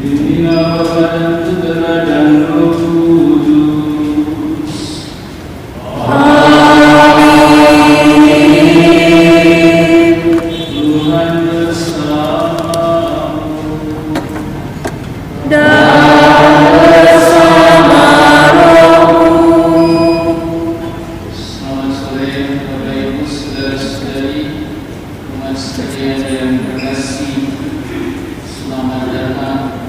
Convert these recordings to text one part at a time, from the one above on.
Inilah Bapa dan Putera dan Roh Kudus. Tuhan bersamamu. Dan bersama rohmu. Selamat sore Bapak Ibu saudara-saudari, umat sekalian yang terkasih. Selamat datang.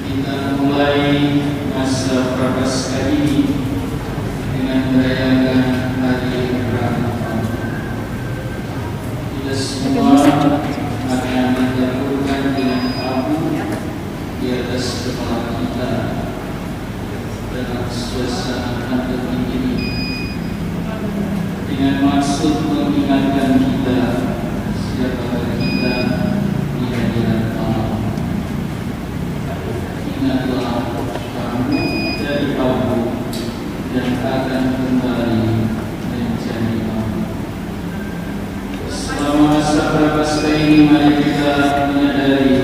Kita mulai masa Prapaskah ini dengan merayakan hari Ramadan. Kita semua akan mendahulukan dengan abu di atas kepala kita dalam suasana pandemi ini, dengan maksud mengingatkan kita siapa kita di hadirat Allah. Ingatlah kamu dari abu dan akan kembali menjadi abu. Selama masa Prapaskah ini, mari kita menyadari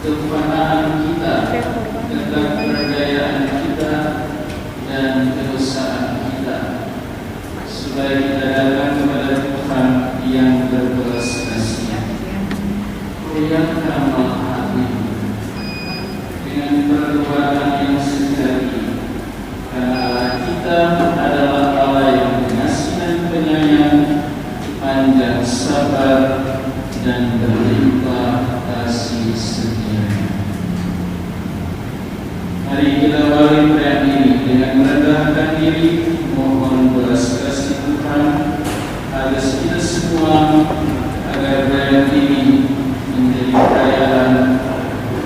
kefanaan kita, ketidakberdayaan kita, dan kedosaan kita, supaya kita datang kepada Tuhan yang berbelas kasih. Koyakkanlah hatimu dengan perbuatan yang sejati, karena Allah kita adalah Allah yang mengasihi dan penyayang, panjang sabar, dan berlimpah kasih setia. Mari kita awali perayaan ini dengan merendahkan diri, mohon belas kasih Tuhan atas kita semua, agar perayaan ini menjadi perayaan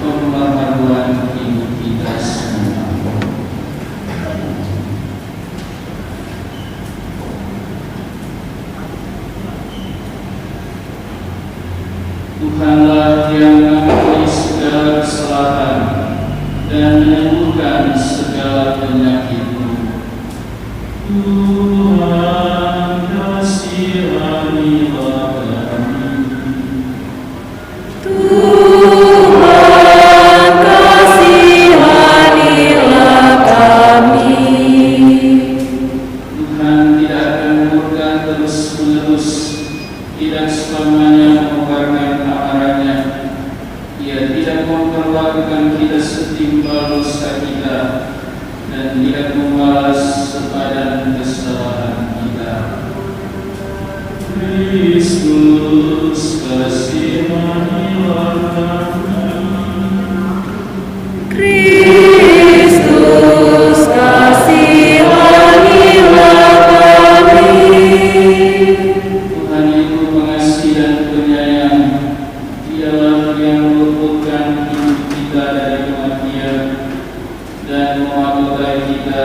pembaharuan hidup kita semua. Tuhanlah yang mengampuni segala kesalahan dan menyembuhkan segala penyakitmu. Tuhan kasihanilah kami. Tuhan kasihanilah kami. Tuhan tidak akan murka terus-menerus, tidak selamanya mengeluarkan amarahnya. Ia tidak memperlakukan kita setimpal dosa kita, dan tidak membalas sepadan kesalahan kita. Kristus kasihanilah kami. Kristus kasihanilah kami. Tuhan itu pengasih dan penyayang. Dialah yang meluputkan hidup kita dari kematian dan memahkotai kita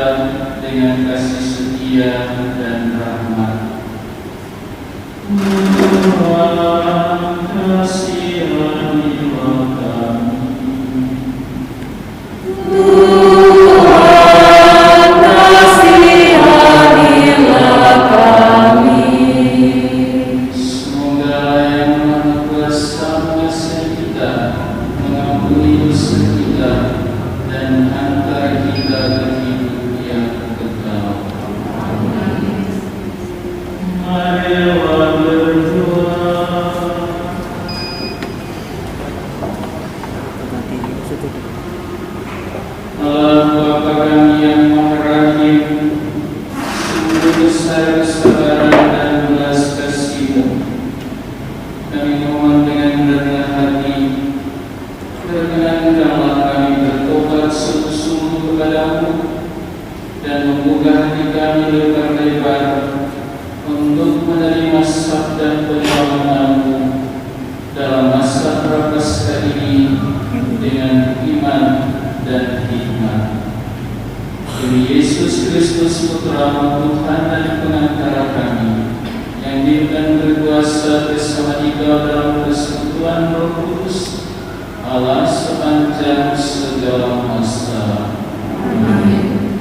dengan kasih setia dan rahmat. Tuhan kasihanilah kami. Tuhan kasihanilah kami. Semoga yang Maha Kuasa mengasihi kita, mengampuni dosa kita, dan hantar kita ke hidup yang kekal. Marilah berdoa. Allah Bapa kami yang Maha Rahim, sungguh besar kesabaran dan belas kasih-Mu. Kami mohon dengan rendah hati, perkenankanlah kami bertobat sungguh-sungguh kepada-Mu dan membuka hati kami lebar-lebar untuk menerima sabda penyelamat-Mu dalam masa Prapaskah ini dengan iman dan hikmat. Demi Yesus Kristus Putra Tuhan dan Pengantara kami, yang hidup dan berkuasa bersama Dikau dalam persekutuan Roh Kudus, Allah sepanjang segala masa. Amin.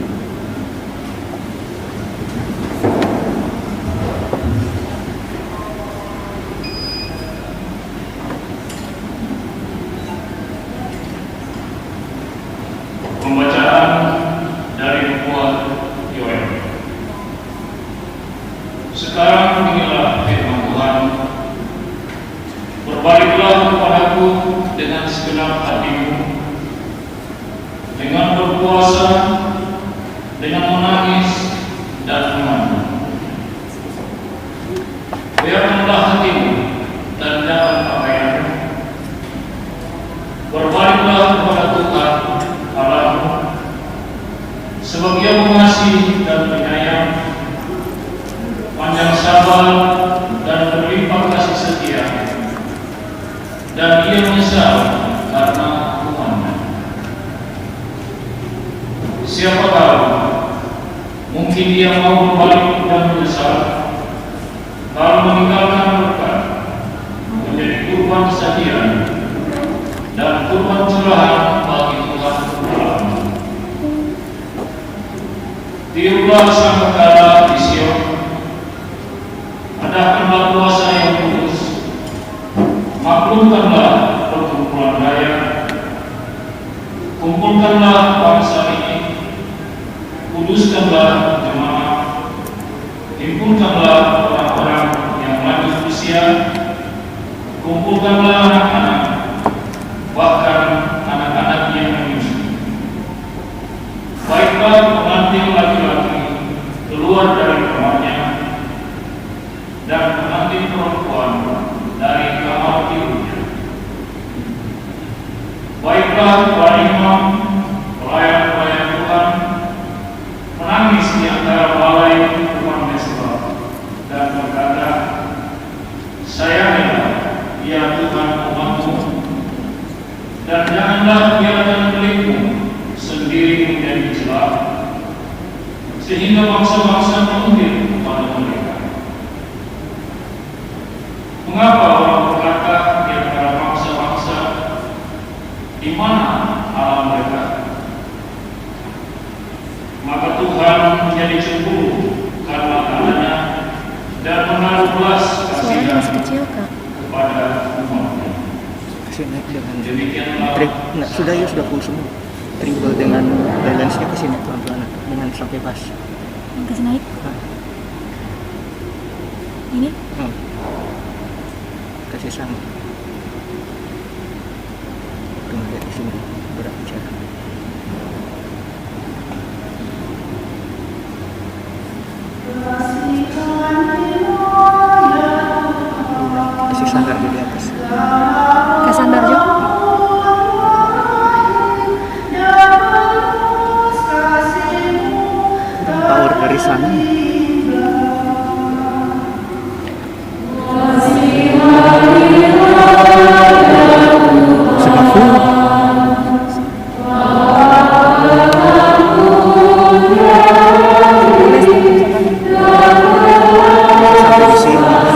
berpuasa dengan menangis dan menangis. Biarkanlah hatimu dan jangan pakaianmu. Berbaliklah kepada Tuhan Allahmu, sebab Ia mengasihi dan penyayang, panjang sabar dan berlimpah kasih setia, dan Ia menyesal karena hukumannya. Siapa tahu, mungkin Ia mau berbalik dan menyesal kalau meninggalkan berkat menjadi kurban kesatian dan kurban curahan bagi Tuhan Allahmu. Tiuplah sangkakala di Sion, adakanlah puasa yang kudus, maklumkanlah perkumpulan raya, kumpulkanlah bangsa ini, kuduskanlah jemaah, himpunkanlah orang-orang yang lanjut usia, kumpulkanlah anak-anak, bahkan anak-anak yang menyusui. Baiklah pengantin laki-laki keluar dari kamarnya, dan pengantin perempuan dari kamar tidurnya. Baiklah para imam, pelayan-pelayan Tuhan, menangis di antara balai rumah mesbah dan berkata, sayangilah ya Tuhan umatmu, dan janganlah biarkan milikmu sendiri menjadi celah, sehingga bangsa-bangsa mengungkit kepada mereka. Mengapa orang berkata di antara bangsa-bangsa, di mana Allah mereka? Maka Tuhan menjadi cemburu karena tangannya dan menaruh belas kasihan kepada umatnya. Kasih naik dengan Demikianlah sudah ya, sudah full semua. Dribble dengan balance-nya ke sini pelan-pelan dengan sampai pas. Yang kasih naik. Ini? Kasih sama. Tunggu lihat di sini berapa cara. Kasih sandar di atas. Kasih sandar juga. Power dari sana. Sudah full. Sampai di sini. Sampai sini.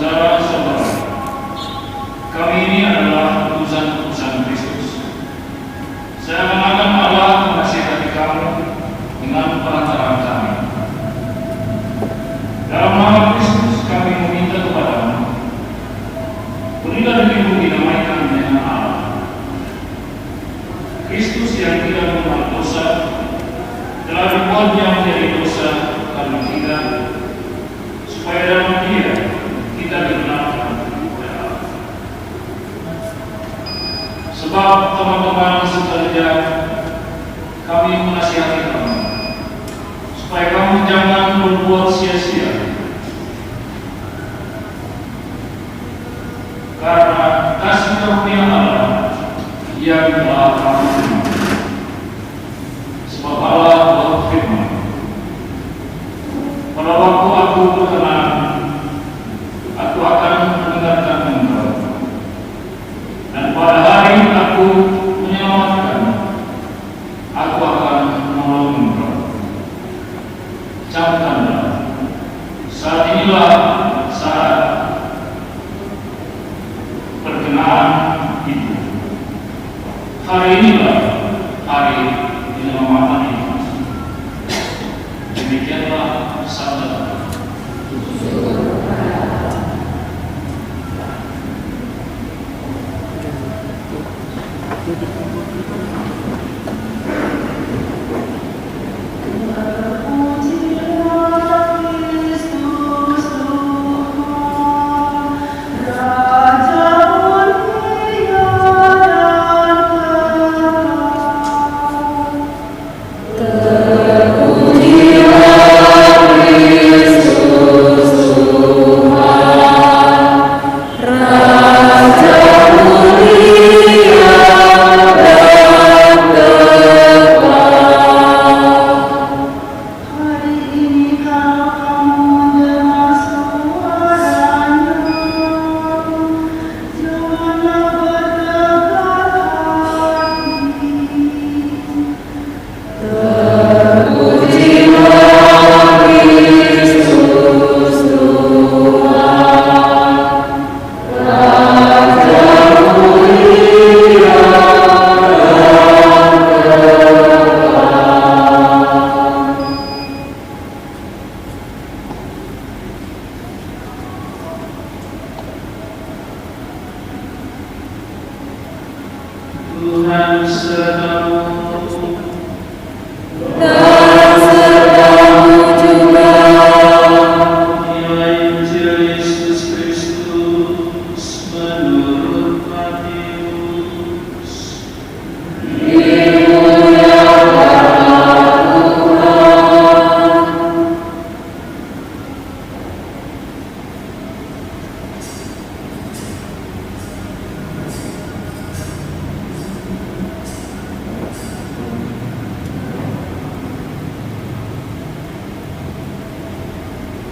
saudara-saudara, kami ini adalah utusan-utusan Kristus. Saya mengatakan Allah menasihati kamu dengan perantaraan kami. Dalam nama Kristus kami meminta kepadamu, berilah dirimu didamaikan dengan Allah. Kristus yang tidak mengenal dosa telah dibuatnya menjadi dosa karena kita, supaya dalam Dia kita dibenarkan oleh Allah. Sebab teman-teman sekalian, kami menasihati kamu supaya kamu jangan berbuat sia-sia, karena kasih karunia Allah yang telah kamu terima. Sebab Allah berfirman, pada waktu aku berkenan, aku akan mendengarkan engkau, dan pada hari aku menyelamatkan, aku akan menolong engkau. Camkanlah, saat inilah saat perkenaan itu. Hari inilah hari penyelamatan itu. Demikianlah sabda. Tuhan sertamu. Dan sertamu juga. Nilai Injil Yesus Kristus menurut Matius.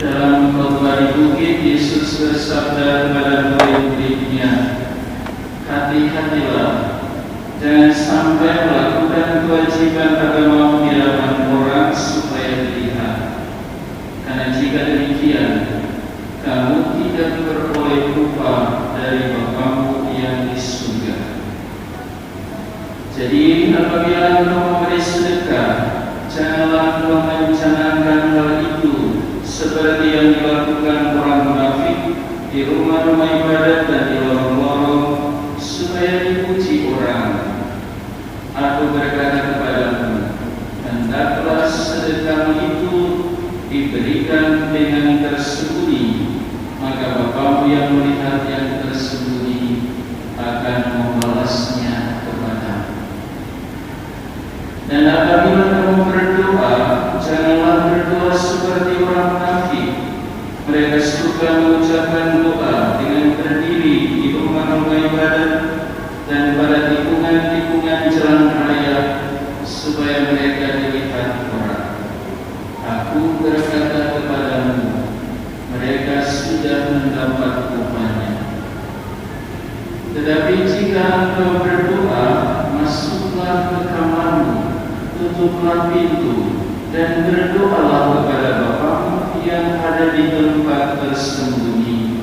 Dalam khotbah di bukit, Yesus bersabda kepada murid-muridnya, hati-hatilah, jangan sampai melakukan kewajiban agama di hadapan orang supaya dilihat. Karena jika demikian, kamu tidak beroleh upah dari Bapamu yang di surga. Jadi apabila engkau memberi sedekah, janganlah engkau merencanakan hal itu seperti yang dilakukan orang munafik di rumah-rumah ibadat dan di lorong-lorong supaya dipuji orang. Aku berkata kepadamu, hendaklah sedekahmu itu diberikan dengan tersembunyi, maka Bapamu yang melihat yang tersembunyi akan membalasnya kepadamu. Dan apabila kamu berdoa, janganlah berdoa seperti orang munafik. Mereka suka mengucapkan doa dengan berdiri di rumah-rumah ibadat dan pada tikungan-tikungan jalan raya supaya mereka dilihat orang. Aku berkata kepadamu, mereka sudah mendapat upahnya. Tetapi jika engkau berdoa, masuklah ke kamarmu, tutuplah pintu, dan berdoalah kepada Bapamu yang ada di tempat tersembunyi,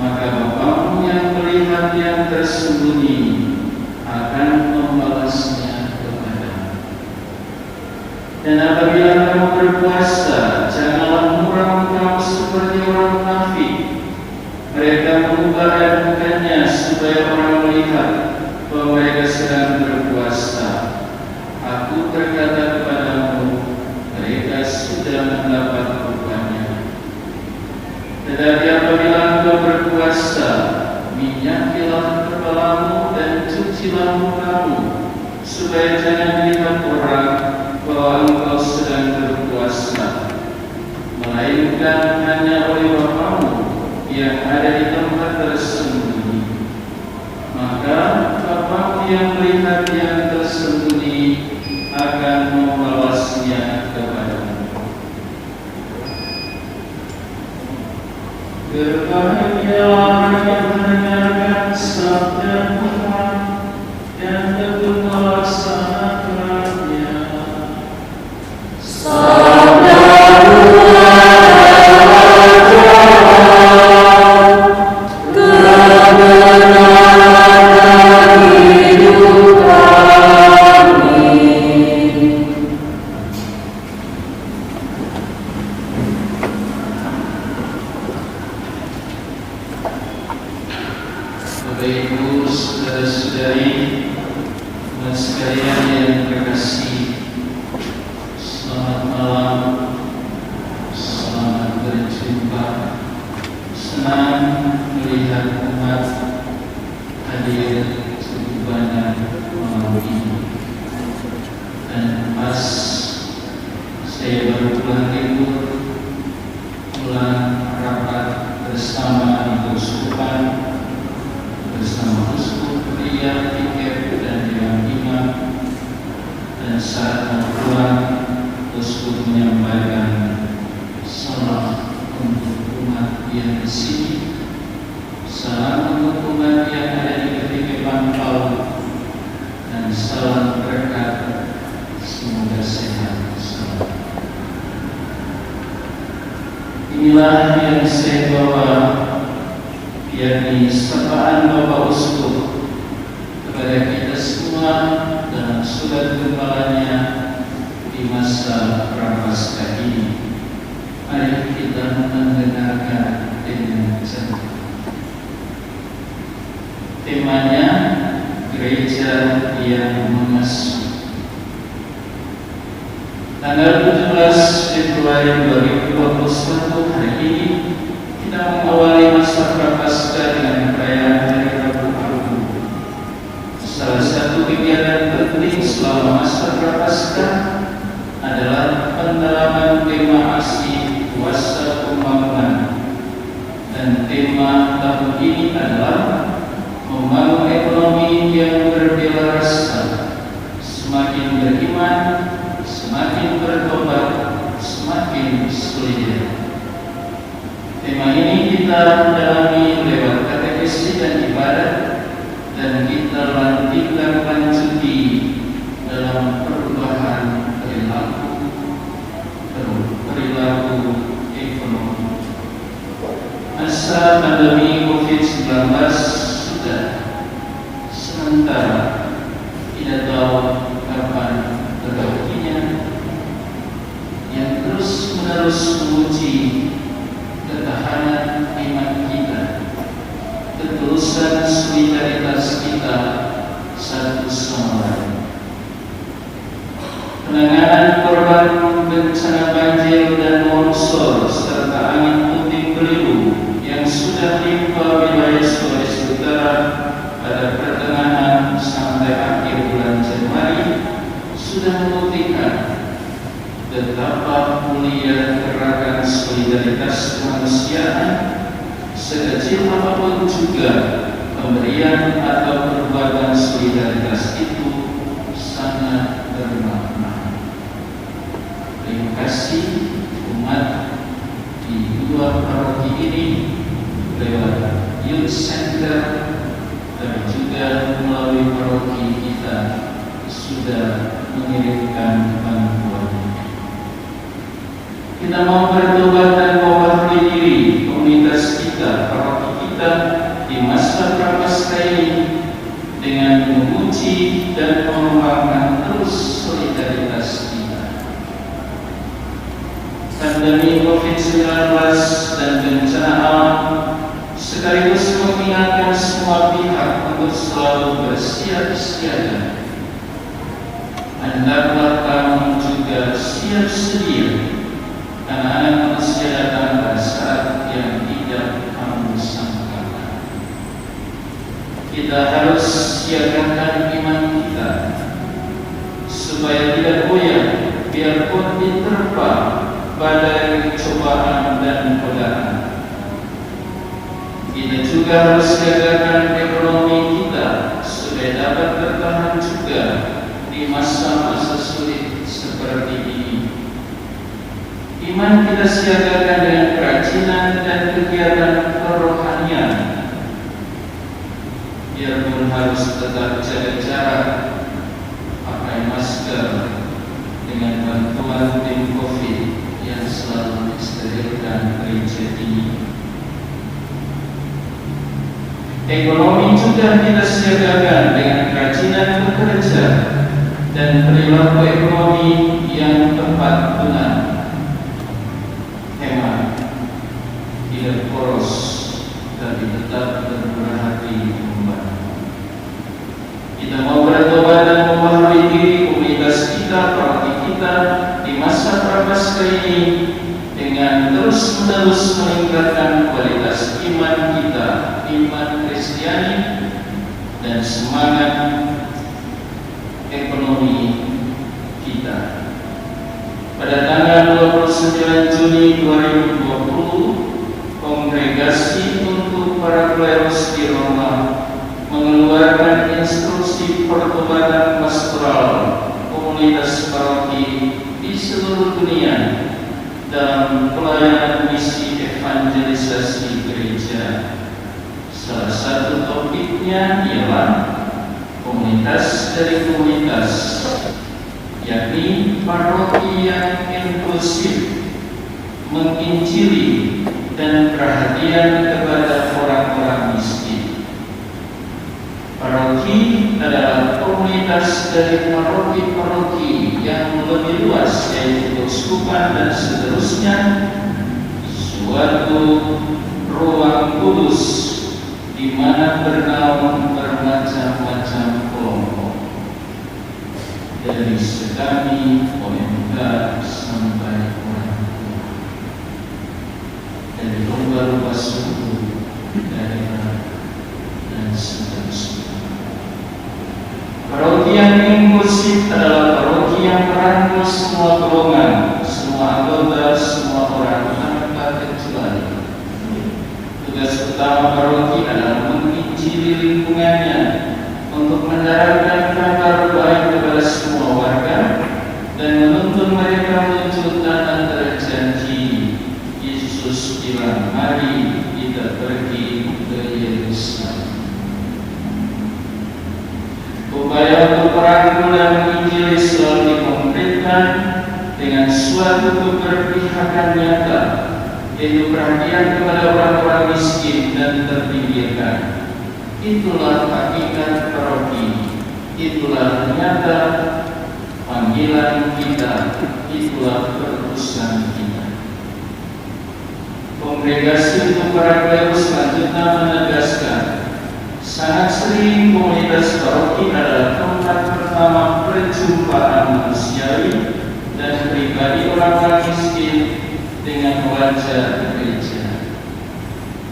maka Bapamu yang melihat yang tersembunyi akan membalasnya kepadamu. Dan apabila kamu berpuasa, janganlah muram kamu seperti orang munafik. Mereka mengubah mukanya supaya orang melihat bahwa mereka sedang berpuasa. Aku berkata kepadamu, mereka sudah mendapat upahnya. Tetapi apabila engkau berpuasa, minyakilah kepalamu dan cucilah mukamu, supaya jangan dilihat orang bahwa engkau sedang berpuasa, melainkan hanya oleh Bapamu yang ada di tempat tersembunyi. Maka Bapamu yang melihat yang tersembunyi akan membalasnya kepadamu. Berbahagialah orang yang mendengarkan sabda Tuhan dan tekun melaksanakannya. Bapak Ibu, saudara-saudari, dan sekalian yang terkasih, selamat malam, selamat berjumpa. Senang melihat umat hadir cukup banyak malam ini. Dan pas saya baru pulang libur, pulang rapat bersama di Keuskupan, bersama uskup, pria, tiket, dan imam-imam. Dan saat mau pulang, uskup menyampaikan salam untuk umat yang di sini, salam untuk umat yang ada di ketinggian Palu, dan salam berkat, semoga sehat selalu. Inilah yang saya bawa, yakni sapaan Bapak Uskup kepada kita semua dalam surat gembalanya di masa Prapaskah ini. Mari kita mendengarkan dengan cermat. Temanya gereja yang mengasihi. Tanggal 17 Februari 2021 hari ini kita mengawali masa Prapaskah dengan perayaan Hari Rabu Agung. Salah satu kegiatan penting selama masa Prapaskah adalah pendalaman tema aksi kuasa pembangunan, dan tema tahun ini adalah membangun ekonomi yang berbela rasa, semakin beriman, semakin bertobat, semakin solidar. Tema ini kita dalami lewat katekesi dan ibadat, dan kita lanjuti dalam perubahan perilaku ekonomi. Masa pandemi COVID-19 sudah sementara, tidak tahu kapan berakhirnya, yang terus-menerus menguji ketahanan iman kita, ketulusan solidaritas kita satu sama lain. Penanganan korban bencana banjir dan longsor serta angin puting beliung yang sudah menimpa wilayah Sulawesi Utara pada pertengahan sampai akhir bulan Januari sudah membuktikan betapa mulia gerakan solidaritas kemanusiaan. Sekecil apapun juga pemberian atau perbuatan solidaritas itu sangat bermakna. Terima kasih umat di dua paroki ini lewat Youth Center dan juga melalui paroki kita sudah mengirimkan bantuan. Kita mau bertobat dan mewakili diri komunitas kita, paroki kita kita di masa prapaskah ini dengan memuji dan mengembangkan terus solidaritas kita. Pandemi COVID-19 dan bencana alam sekaligus mengingatkan semua pihak untuk selalu bersiap siaga. Hendaklah kamu juga siap sedia, karena anak manusia datang pada saat yang tidak kamu sangkakan. Kita harus siagakan iman kita supaya tidak goyah biarpun diterpa badai cobaan dan godaan. Kita juga harus siagakan ekonomi kita supaya dapat bertahan juga di masa-masa sulit seperti ini. Iman kita siagakan dengan kerajinan dan kegiatan kerohanian. Biarpun harus tetap jaga jarak, pakai masker, dengan bantuan tim COVID yang selalu mensterilkan gereja ini. Ekonomi juga kita siagakan dengan kerajinan bekerja dan perilaku ekonomi yang tepat guna, hemat, tidak boros, tapi tetap bermurah hati membantu. Kita mau bertobat dan membaharui diri komunitas kita, paroki kita di masa prapaskah ini dengan terus-menerus meningkatkan kualitas iman kita, iman Kristiani, dan semangat ekonomi kita. Pada tanggal 29 Juni 2020, Kongregasi untuk para Klerus di Roma mengeluarkan instruksi pertobatan pastoral komunitas paroki di seluruh dunia dalam pelayanan misi evangelisasi gereja. Salah satu topiknya ialah komunitas dari komunitas, yakni paroki yang inklusif, menginjili dan perhatian kepada orang-orang miskin. Paroki adalah komunitas dari paroki-paroki yang lebih luas, yaitu keuskupan dan seterusnya, suatu ruang kudus di mana bernaung bermacam-macam kelompok, dari segami, OMK sampai orang tua, dari lumba-lumba suku, daerah, dan seterusnya. Paroki yang inklusif adalah paroki yang merangkul semua golongan, semua anggota, semua orang tanpa kecuali. Tugas utama paroki adalah menginjili lingkungannya untuk mendaratkan kabar baik kepada semua warga dan menuntun mereka menuju tanah terjanji. Yesus bilang, mari kita pergi ke Yerusalem. Upaya untuk merangkul dan menginjili selalu dikonkretkan dengan suatu keberpihakan nyata, yaitu perhatian kepada orang-orang miskin dan terpinggirkan. Itulah hakikat paroki, itulah nyata panggilan kita, itulah perusahaan kita. Kongregasi untuk para Klerus selanjutnya menegaskan, sangat sering komunitas paroki adalah tempat pertama perjumpaan manusiawi dan pribadi orang-orang miskin dengan wajah gereja.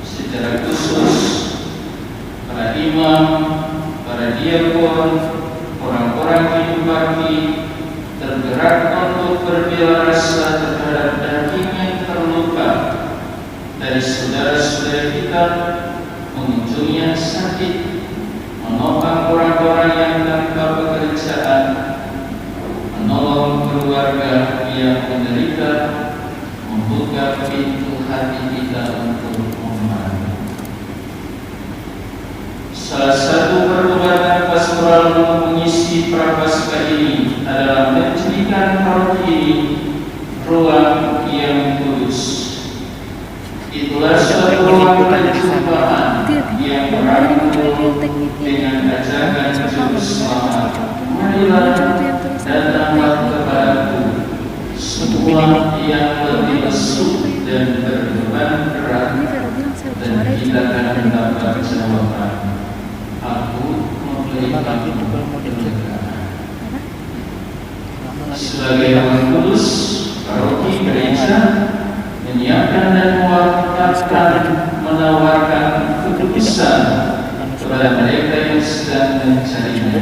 Secara khusus, para imam, para diakon, orang-orang hidup bakti tergerak untuk berbela rasa terhadap daging yang terluka dari saudara-saudara kita, mengunjungi yang sakit, menopang orang-orang yang tanpa pekerjaan, menolong keluarga yang menderita, membuka pintu hati kita untuk membantu. Salah satu pertobatan pastoral untuk mengisi prapaskah ini adalah menjadikan paroki ini ruang yang kudus. Itulah suatu ruang perjumpaan yang Tadi merangkul muncul itu yang tekniknya. dengan ajakan Terus juru pertama juga selamat. pas dicokin. Marilah Muncul itu yang tulisan datanglah teknik. kepadaku, semua yang lebih lesu dan berbeban berat, Ini Vero bilang saya dan suara itu kita akan dari mendapat jawaban. Aku memberi Lama lagi kamu itu kalau mau dicek. kebenaran. apa? Lama lagi. Sebagai orang kudus, paroki gereja menyiapkan dan menawarkan kekudusan kepada mereka yang sedang mencarinya.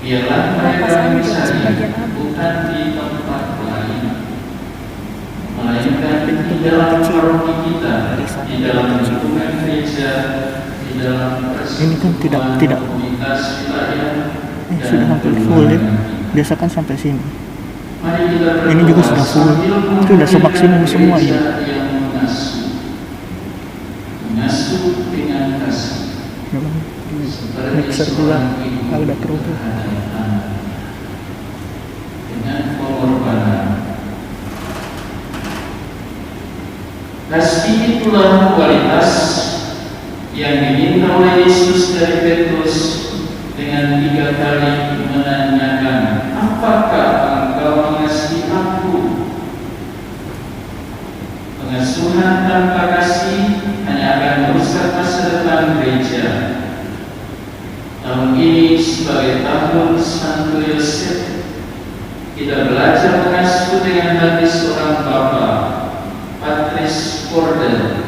Biarlah mereka mencari bukan di tempat lain, melainkan di dalam paroki kita, di dalam lingkungan gereja, di dalam Ini kan tidak komunitas wilayah, dan sudah hampir full ya. keluarga. Biasa kan sampai sini. Mari kita Ini juga sudah full. Itu udah semaksimum semua ya. yang mengasuh dengan kasih. Memang Seperti mixer juga seorang ibu agak kerubuh. terhadap anak. Dengan pengorbanan. Kasih itulah kualitas yang diminta oleh Yesus dari Petrus dengan 3 kali menanyakan, apakah engkau mengasihi aku? Pengasuhan tanpa kasih hanya akan merusak masa depan gereja. Tahun ini sebagai tahun Santo Yosef, kita belajar mengasuh dengan hati seorang bapa, Patris Cordel.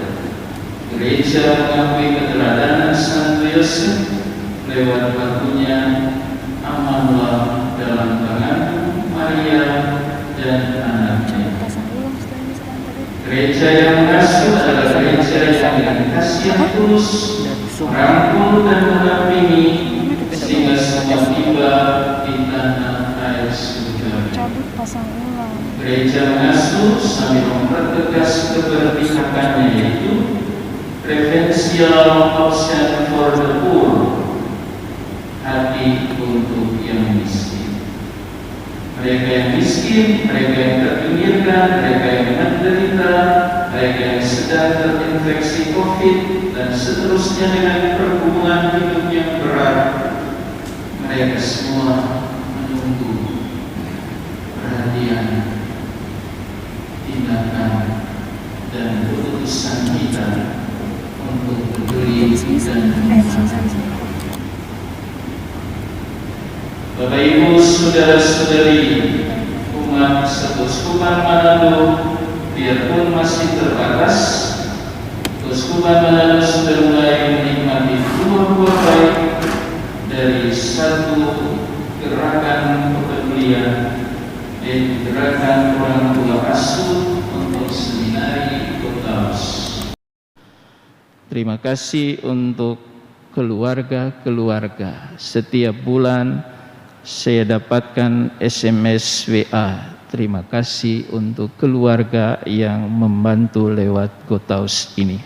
Gereja mengakui keteladanan Santo Yosef lewat lagunya Amanlah dalam tanganmu Maria dan anaknya. Pasang ulang setelah ini sekarang tadi. Gereja yang mengasuh adalah gereja yang dengan kasih yang tulus, merangkul dan mendampingi sehingga semua tiba di tanah air surga. Cabut pasang ulang. Gereja mengasuh sambil mempertegas keberpihakannya, yaitu Preferential Option for the Poor, hati untuk yang miskin. Mereka yang miskin, mereka yang terpinggirkan, mereka yang menderita, mereka yang sedang terinfeksi COVID, dan seterusnya dengan perhubungan hidup yang berat. Mereka semua menunggu perhatian, tindakan, dan keputusan kita untuk peduli dan membantu. Bapak Ibu, saudara-saudari, umat Keuskupan Manado biarpun masih terbatas, Keuskupan Manado sudah mulai menikmati buah-buah baik dari satu gerakan kepedulian, yaitu gerakan orang tua asuh untuk seminari Kotaus. Terima kasih untuk keluarga-keluarga. Setiap bulan saya dapatkan SMS WA. Terima kasih untuk keluarga yang membantu lewat Kotaus ini.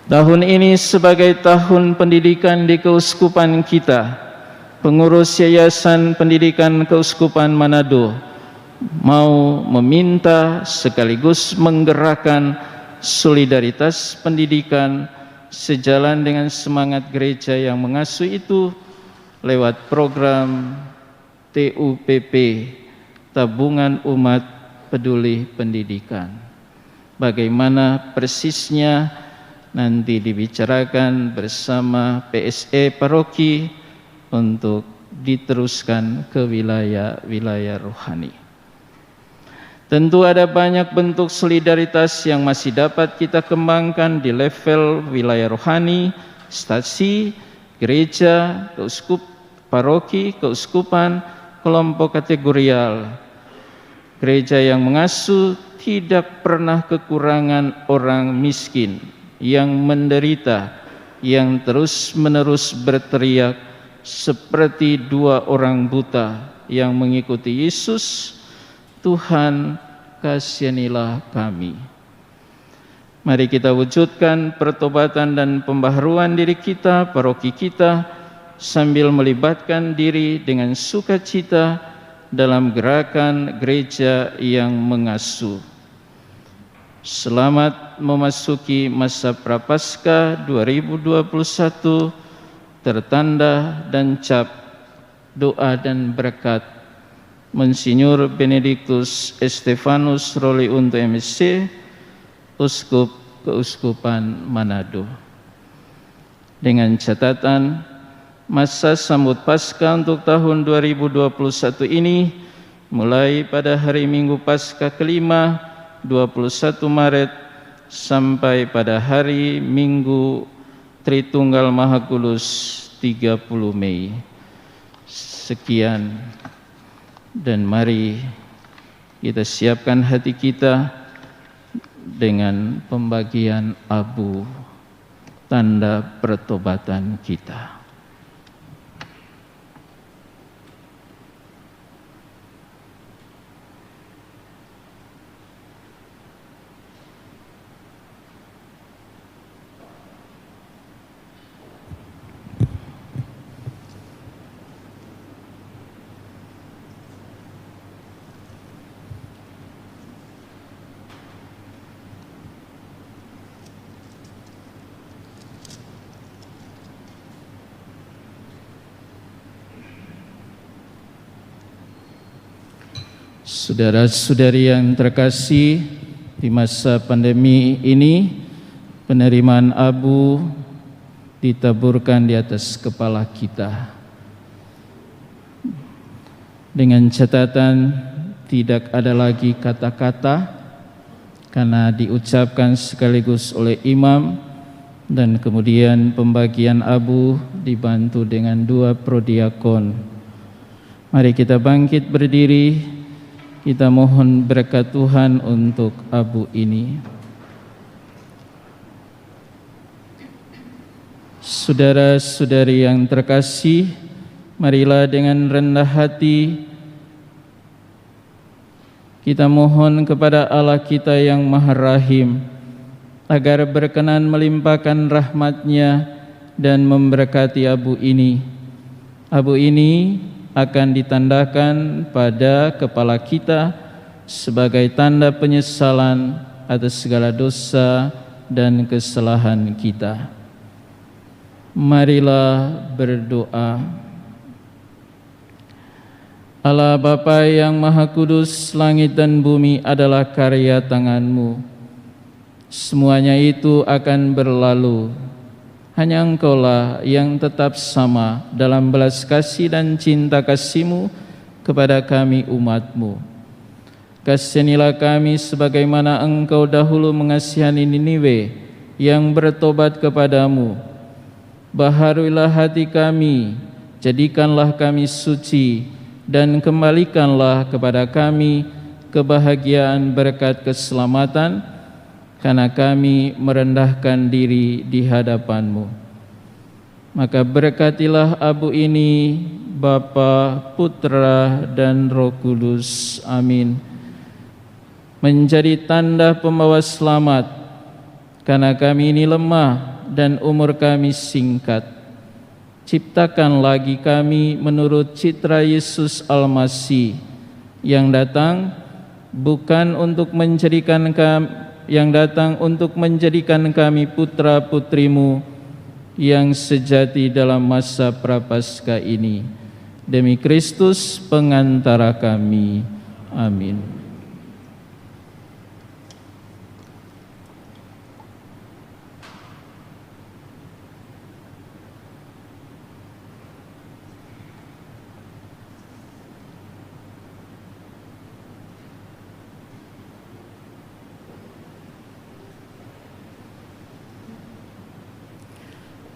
Tahun ini sebagai tahun pendidikan di keuskupan kita, pengurus Yayasan Pendidikan Keuskupan Manado mau meminta sekaligus menggerakkan solidaritas pendidikan sejalan dengan semangat gereja yang mengasuh itu lewat program TUPP, Tabungan Umat Peduli Pendidikan. Bagaimana persisnya nanti dibicarakan bersama PSE paroki untuk diteruskan ke wilayah-wilayah rohani. Tentu ada banyak bentuk solidaritas yang masih dapat kita kembangkan di level wilayah rohani, stasi, gereja, paroki, keuskupan, kelompok kategorial. Gereja yang mengasuh tidak pernah kekurangan orang miskin yang menderita, yang terus-menerus berteriak seperti 2 orang buta yang mengikuti Yesus, Tuhan kasihanilah kami. Mari kita wujudkan pertobatan dan pembaharuan diri kita, paroki kita, sambil melibatkan diri dengan sukacita dalam gerakan gereja yang mengasuh. Selamat memasuki masa Prapaskah 2021 tertanda dan cap doa dan berkat Monsinyur Benedictus Estefanus Roli Unto MSc, Uskup Keuskupan Manado. Dengan catatan masa sambut Paskah untuk tahun 2021 ini mulai pada hari Minggu Paskah kelima 21 Maret sampai pada hari Minggu Tritunggal Maha Kudus 30 Mei. Sekian, dan mari kita siapkan hati kita dengan pembagian abu tanda pertobatan kita. Saudara-saudari yang terkasih, di masa pandemi ini penerimaan abu ditaburkan di atas kepala kita dengan catatan tidak ada lagi kata-kata karena diucapkan sekaligus oleh imam, dan kemudian pembagian abu dibantu dengan 2 prodiakon. Mari kita bangkit berdiri. Kita mohon berkat Tuhan untuk abu ini. Saudara-saudari yang terkasih, marilah dengan rendah hati kita mohon kepada Allah kita yang Maha Rahim agar berkenan melimpahkan rahmat-Nya dan memberkati abu ini. Abu ini akan ditandakan pada kepala kita sebagai tanda penyesalan atas segala dosa dan kesalahan kita. Marilah berdoa. Allah Bapa yang Maha Kudus, langit dan bumi adalah karya tangan-Mu. Semuanya itu akan berlalu. Hanya Engkaulah yang tetap sama dalam belas kasih dan cinta kasih-Mu kepada kami umat-Mu. Kasihanilah kami sebagaimana Engkau dahulu mengasihani Niniwe yang bertobat kepadamu. Baharuilah hati kami, jadikanlah kami suci, dan kembalikanlah kepada kami kebahagiaan berkat keselamatan, karena kami merendahkan diri di hadapan-Mu. Maka berkatilah abu ini, Bapa, Putra, dan Roh Kudus. Amin. Menjadi tanda pembawa selamat, karena kami ini lemah dan umur kami singkat. Ciptakan lagi kami menurut citra Yesus Al-Masih yang datang untuk menjadikan kami putra-putrimu yang sejati dalam masa Prapaskah ini. Demi Kristus pengantara kami. Amin.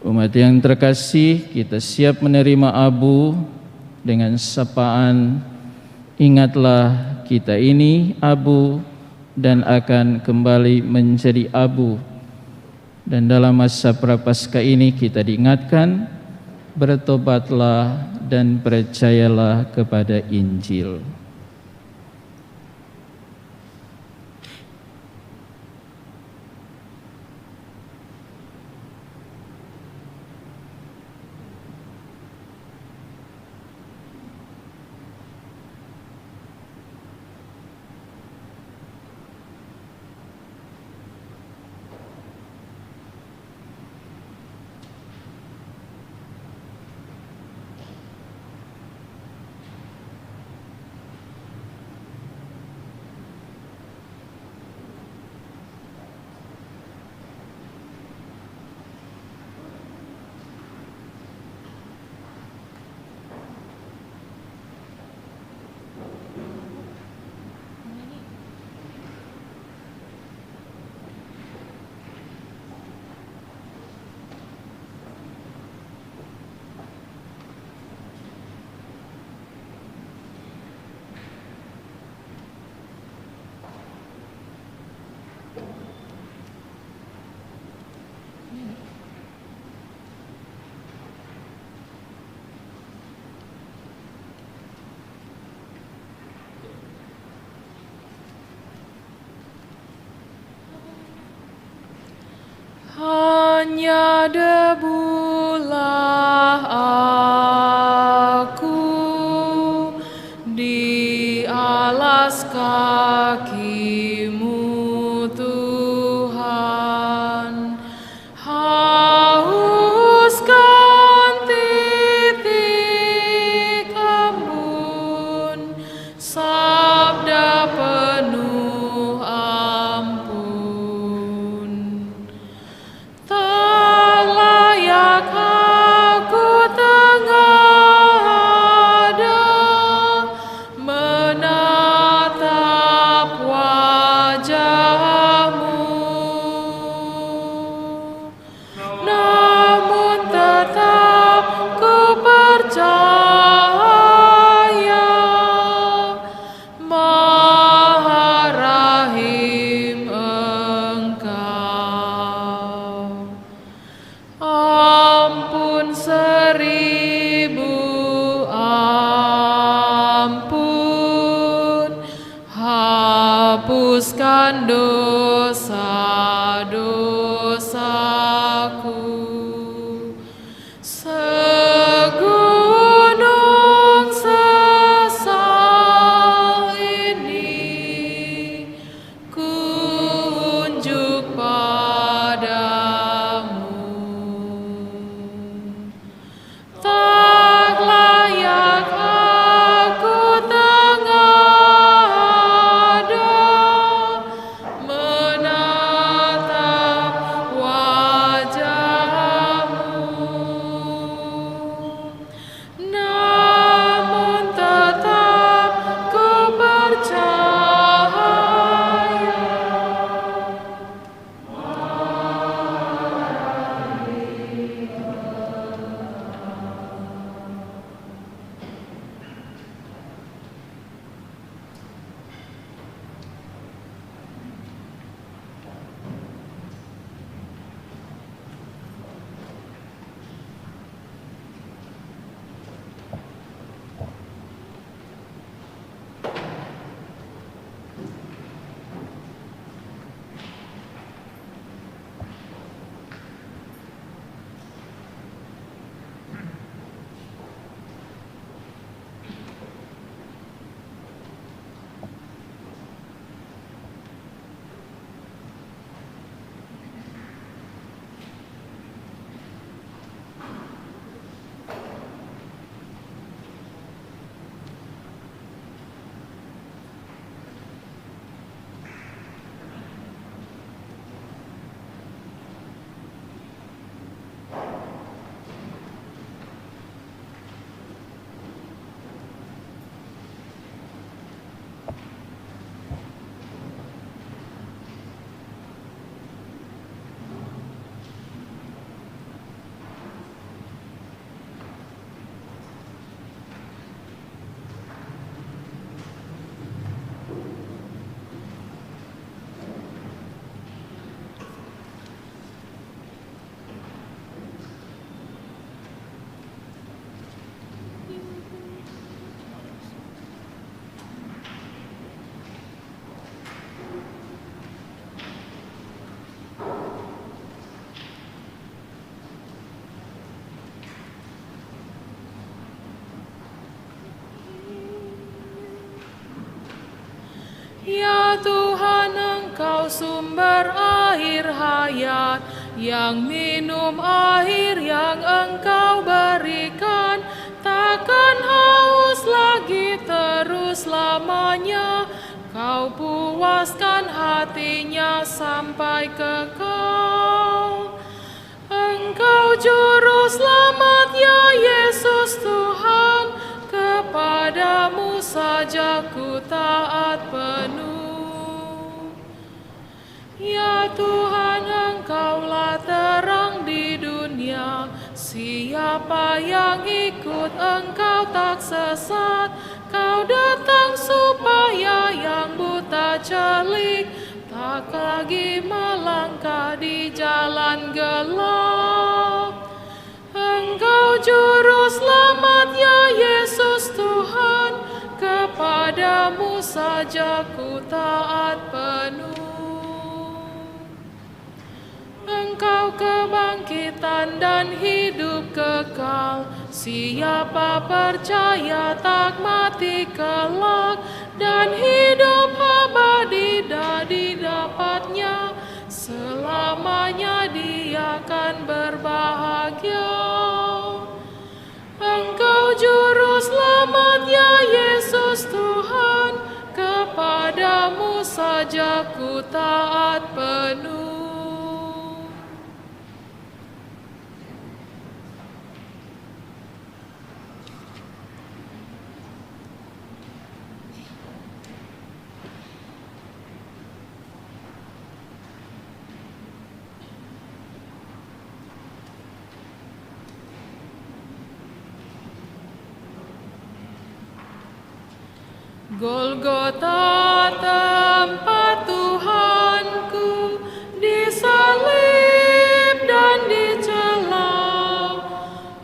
Umat yang terkasih, kita siap menerima abu dengan sapaan, ingatlah kita ini abu dan akan kembali menjadi abu. Dan dalam masa Prapaskah ini kita diingatkan, bertobatlah dan percayalah kepada Injil. Hanya debulah aku di alas kaki-Mu Tuhan. Hauskan titik embun sabda penuh ampun. Tak layak aku tengada menatap wajah-Mu, namun tetap ku percaya Maha Rahim Engkau. Ampun 1000 ampun, hapuskan dosa-dosaku. Segunung sesal ini ku unjuk padamu. Tak layak aku tengada menatap wajah-Mu, namun tetap ku percaya Ya Tuhan, Engkau sumber air hayat, yang minum air yang Engkau berikan, takkan haus lagi terus lamanya. Kau puaskan hatinya sampai kekal. Engkau juru selamat, ya Yesus Tuhan, kepadamu saja ku taat penuh. Ya Tuhan, Engkaulah terang di dunia, siapa yang ikut Engkau tak sesat. Kau datang supaya yang buta celik, tak lagi melangkah di jalan gelap. Engkau juru selamat, ya Yesus Tuhan, kepadamu saja ku taat penuh. Engkau kebangkitan dan hidup kekal. Siapa percaya tak mati kelak, dan hidup abadi didapatnya. Selamanya dia akan berbahagia. Engkau juru selamat ya Yesus Tuhan, kepadamu saja ku taat penuh. Golgota tempat Tuhanku disalib dan dicela,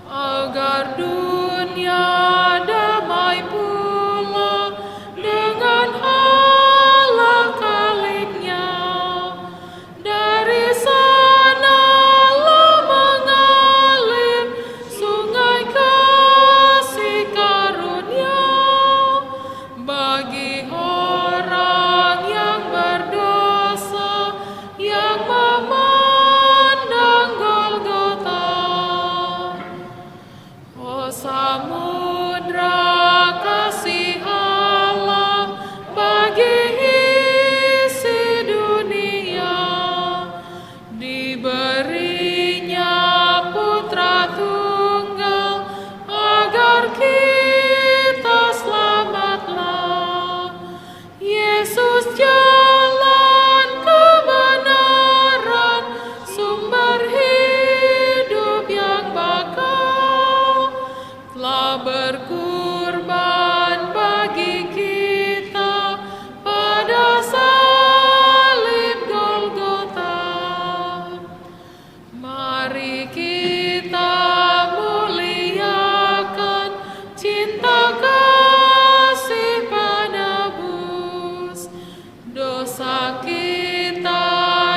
agar dunia damai pula dengan Allah Khalifnya. Dari sanalah mengalir sungai kasih karunia bagi orang yang berdosa yang memandang Golgota. Oh samudra kasih Allah bagi isi dunia, diberinya putra tunggal agar kita selamatlah. Yesus jalan kebenaran, sumber hidup yang bakal, telah berkorban bagi kita pada salib Golgota. Mari kita muliakan cinta kasih penebus. Dosa kita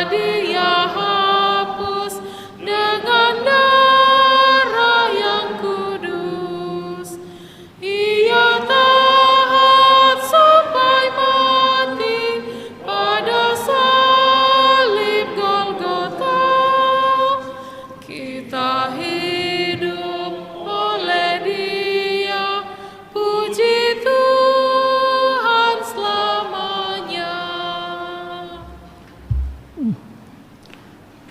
Dia hapus dengan darah yang kudus. Ia taat sampai mati pada salib Golgota. Kita hidup oleh Dia, puji Tuhan selamanya.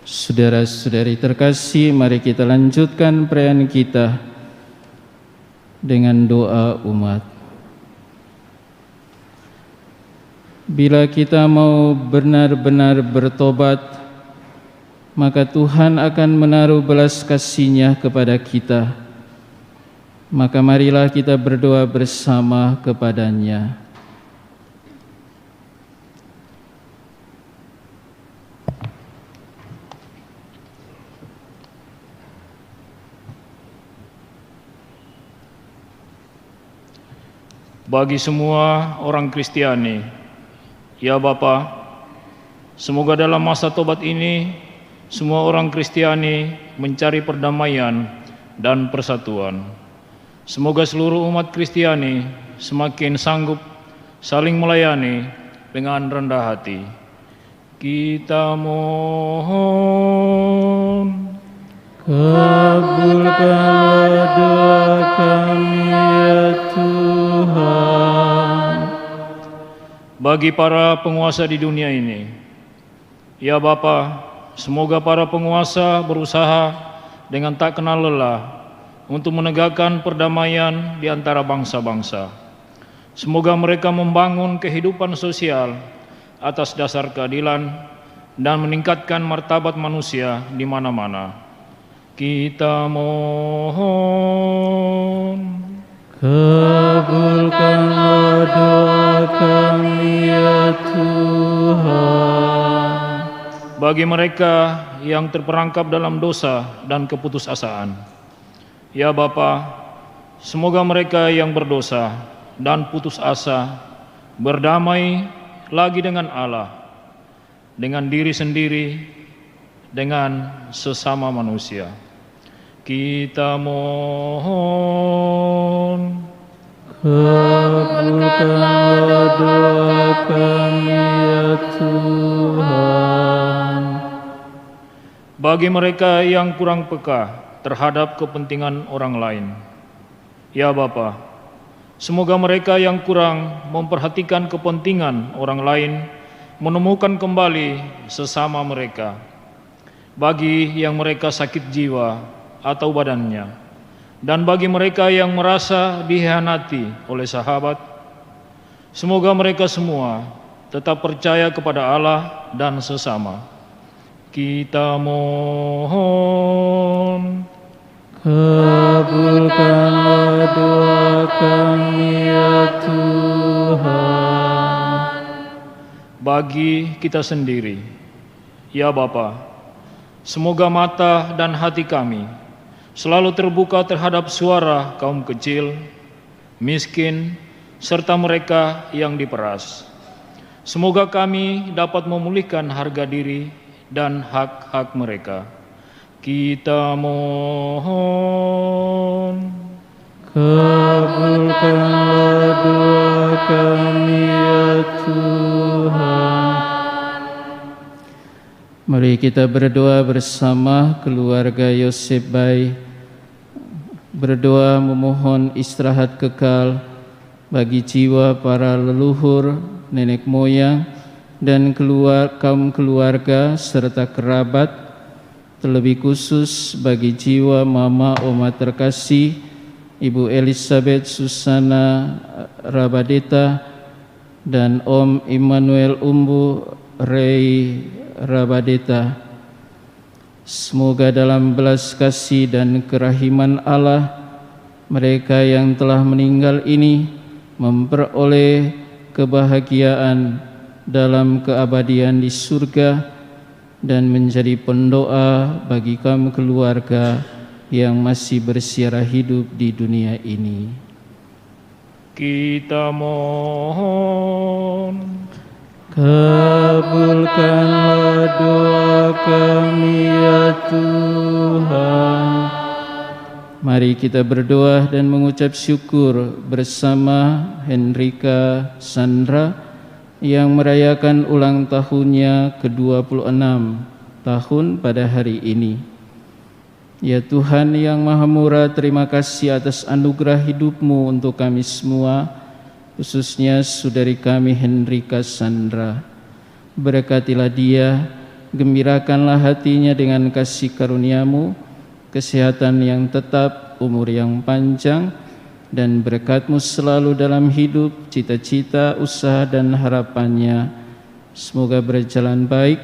Saudara-saudari terkasih, mari kita lanjutkan perayaan kita dengan doa umat. Bila kita mau benar-benar bertobat, maka Tuhan akan menaruh belas kasih-Nya kepada kita. Maka marilah kita berdoa bersama kepada-Nya. Bagi semua orang Kristiani, ya Bapa, semoga dalam masa tobat ini semua orang Kristiani mencari perdamaian dan persatuan. Semoga seluruh umat Kristiani semakin sanggup saling melayani dengan rendah hati. Kita mohon, Kabulkanlah doa kami ya Tuhan. bagi para penguasa di dunia ini, ya Bapa, semoga para penguasa berusaha dengan tak kenal lelah untuk menegakkan perdamaian di antara bangsa-bangsa. Semoga mereka membangun kehidupan sosial atas dasar keadilan dan meningkatkan martabat manusia di mana-mana. Kita mohon, Kabulkanlah doa kami ya Tuhan. bagi mereka yang terperangkap dalam dosa dan keputusasaan, ya Bapa, semoga mereka yang berdosa dan putus asa berdamai lagi dengan Allah, dengan diri sendiri, dengan sesama manusia. Kita mohon. Kabulkanlah doa kami ya Tuhan. Bagi mereka yang kurang peka terhadap kepentingan orang lain, ya Bapa, semoga mereka yang kurang memperhatikan kepentingan orang lain menemukan kembali sesama mereka. Bagi yang mereka sakit jiwa atau badannya, dan bagi mereka yang merasa dikhianati oleh sahabat, semoga mereka semua tetap percaya kepada Allah dan sesama. Kita mohon. Kabulkanlah doa kami ya Tuhan. Bagi kita sendiri, ya Bapa, semoga mata dan hati kami selalu terbuka terhadap suara kaum kecil, miskin, serta mereka yang diperas. Semoga kami dapat memulihkan harga diri dan hak-hak mereka. Kita mohon. Kabulkanlah doa kami ya Tuhan. Mari kita berdoa bersama keluarga Yosef Bai, berdoa memohon istirahat kekal bagi jiwa para leluhur, nenek moyang, dan kaum keluarga serta kerabat, terlebih khusus bagi jiwa Mama Oma terkasih, Ibu Elizabeth Susana Rabadeta, dan Om Immanuel Umbu Rey Rabadeta. Semoga dalam belas kasih dan kerahiman Allah, mereka yang telah meninggal ini memperoleh kebahagiaan dalam keabadian di surga dan menjadi pendoa bagi kaum keluarga yang masih bersiarah hidup di dunia ini. Kita mohon. Kabulkanlah doa kami ya Tuhan. Mari kita berdoa dan mengucap syukur bersama Henrika Sandra yang merayakan ulang tahunnya ke-26 tahun pada hari ini. Ya Tuhan yang Maha Murah, terima kasih atas anugerah hidup-Mu untuk kami semua, khususnya saudari kami Henrika Sandra. Berkatilah dia, gembirakanlah hatinya dengan kasih karunia-Mu, kesehatan yang tetap, umur yang panjang, dan berkat-Mu selalu dalam hidup, cita-cita, usaha, dan harapannya. Semoga berjalan baik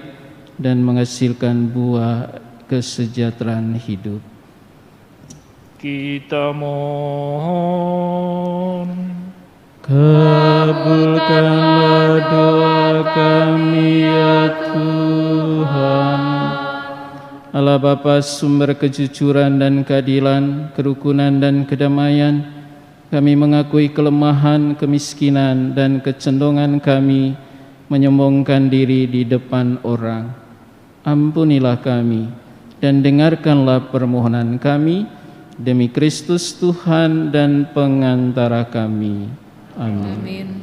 dan menghasilkan buah kesejahteraan hidup. Kita mohon. Kabulkanlah doa kami ya Tuhan. Allah Bapa, sumber kejujuran dan keadilan, kerukunan dan kedamaian, kami mengakui kelemahan, kemiskinan, dan kecondongan kami menyombongkan diri di depan orang. Ampunilah kami dan dengarkanlah permohonan kami demi Kristus Tuhan dan pengantara kami. Amin. Amin.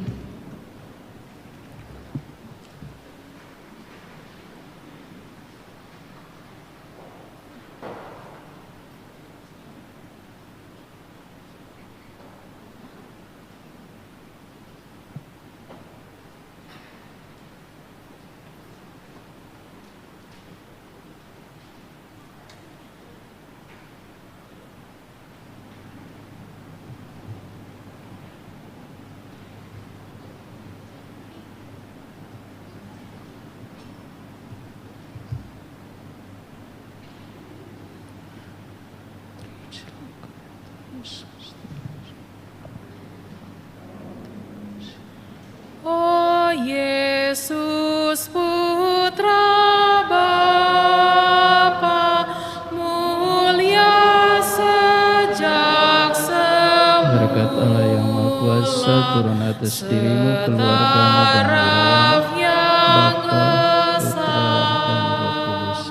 Oh Yesus Putra Bapa, mulia sejak semula. Berkat Allah yang Maha Kuasa turun atas dirimu, keluargamu, dan wilayahmu, Bapa, Putra, dan Roh Kudus.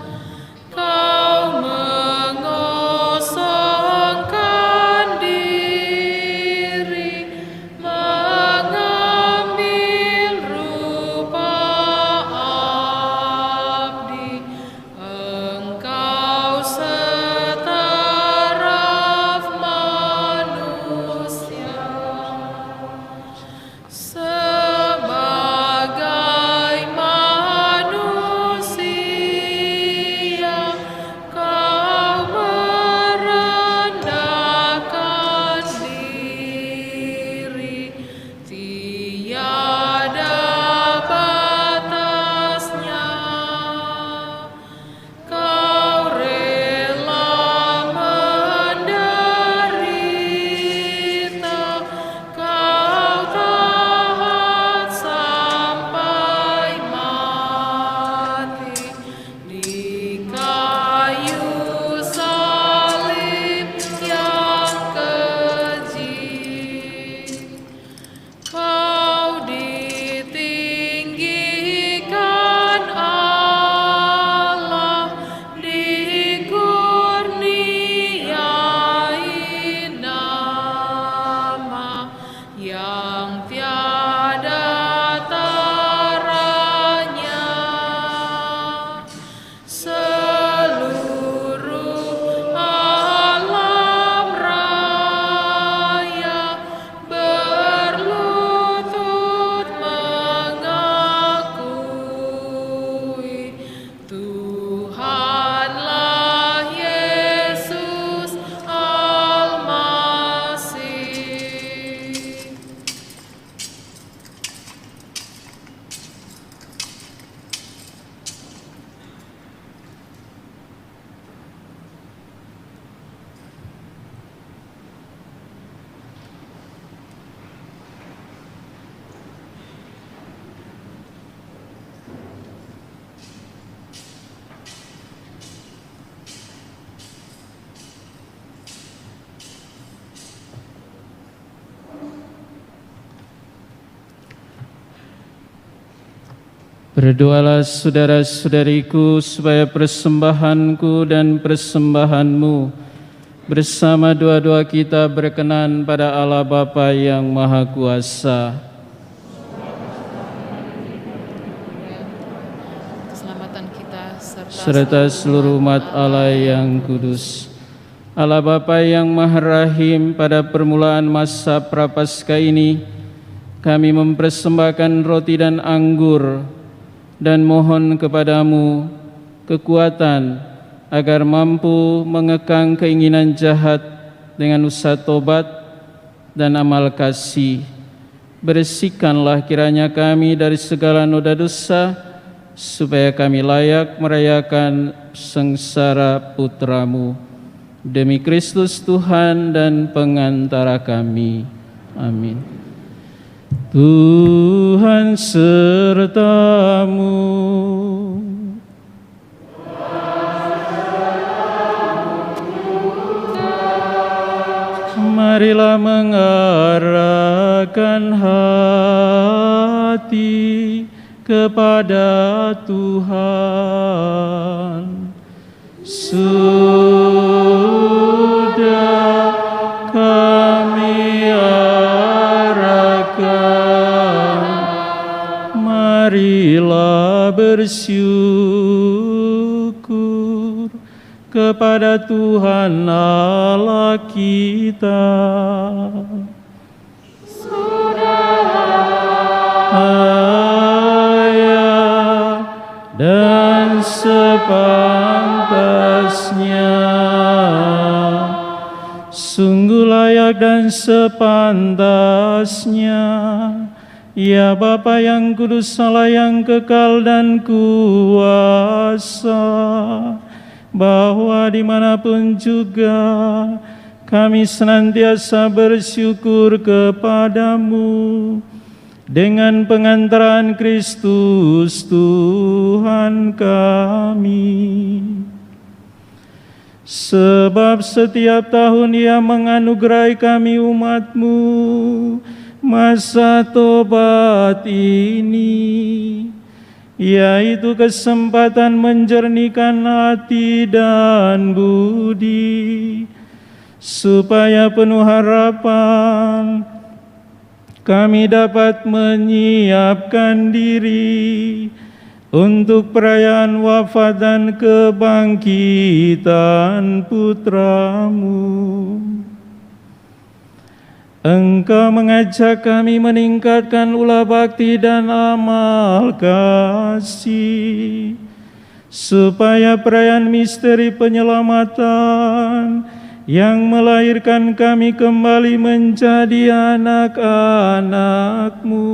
Berdoalah saudara-saudariku supaya persembahanku dan persembahanmu bersama doa-doa kita berkenan pada Allah Bapa yang Maha Kuasa. Keselamatan kita Serta seluruh umat Allah yang kudus. Allah Bapa yang Maha Rahim, pada permulaan masa Prapaskah ini kami mempersembahkan roti dan anggur dan mohon kepadamu kekuatan agar mampu mengekang keinginan jahat dengan usaha tobat dan amal kasih. Bersihkanlah kiranya kami dari segala noda dosa, supaya kami layak merayakan sengsara Putra-Mu. Demi Kristus Tuhan dan pengantara kami. Amin. Tuhan sertamu. Marilah mengarahkan hati kepada Tuhan. Sudah kami arahkan, marilah bersyukur kepada Tuhan Allah kita. Ayat dan sepantasnya, sungguh layak dan sepantasnya, ya Bapa yang kudus, Allah yang kekal dan kuasa, bahwa dimanapun juga kami senantiasa bersyukur kepadamu dengan pengantaran Kristus Tuhan kami. Sebab setiap tahun Ia menganugerahi kami umat-Mu masa tobat ini, yaitu kesempatan menjernihkan hati dan budi, supaya penuh harapan kami dapat menyiapkan diri untuk perayaan wafat dan kebangkitan Putra-Mu. Engkau mengajak kami meningkatkan ulah bakti dan amal kasih, supaya perayaan misteri penyelamatan yang melahirkan kami kembali menjadi anak-anak-Mu,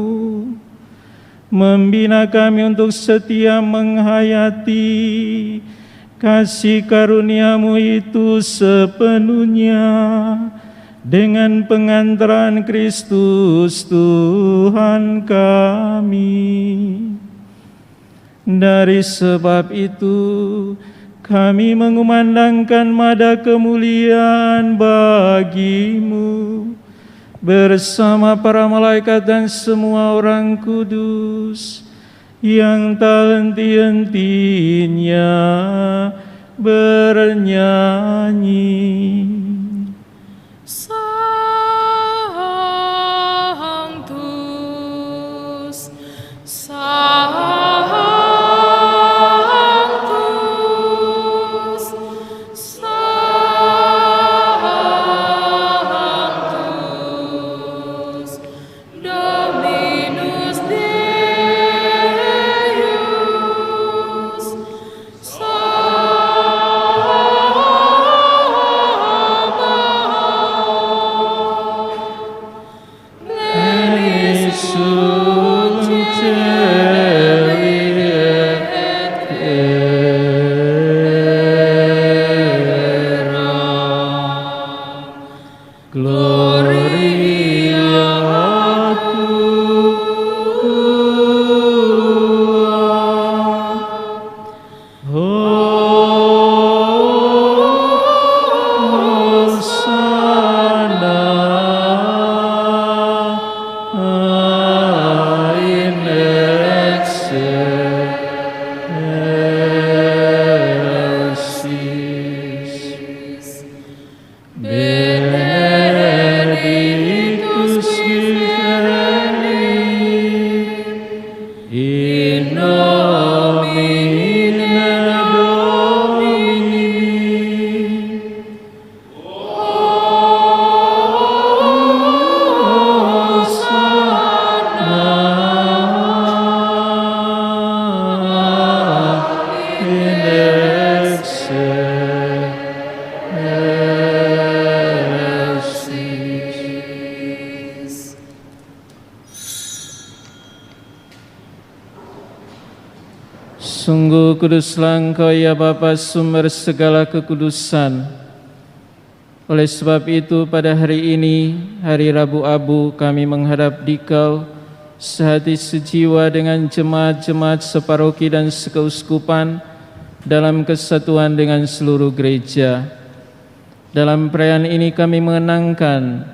membina kami untuk setia menghayati kasih karunia-Mu itu sepenuhnya, dengan pengantaran Kristus Tuhan kami. Dari sebab itu kami mengumandangkan mada kemuliaan bagi-Mu bersama para malaikat dan semua orang kudus yang tak henti-hentinya bernyanyi. Sanctus, Sanctus, Sanctus, Dominus Deus, Sanctus, Sungguh kuduslah Engkau ya Bapa, sumber segala kekudusan. Oleh sebab itu pada hari ini, hari Rabu Abu, kami menghadap Dikau sehati sejiwa dengan jemaat-jemaat separoki dan sekeuskupan dalam kesatuan dengan seluruh gereja. Dalam perayaan ini kami mengenangkan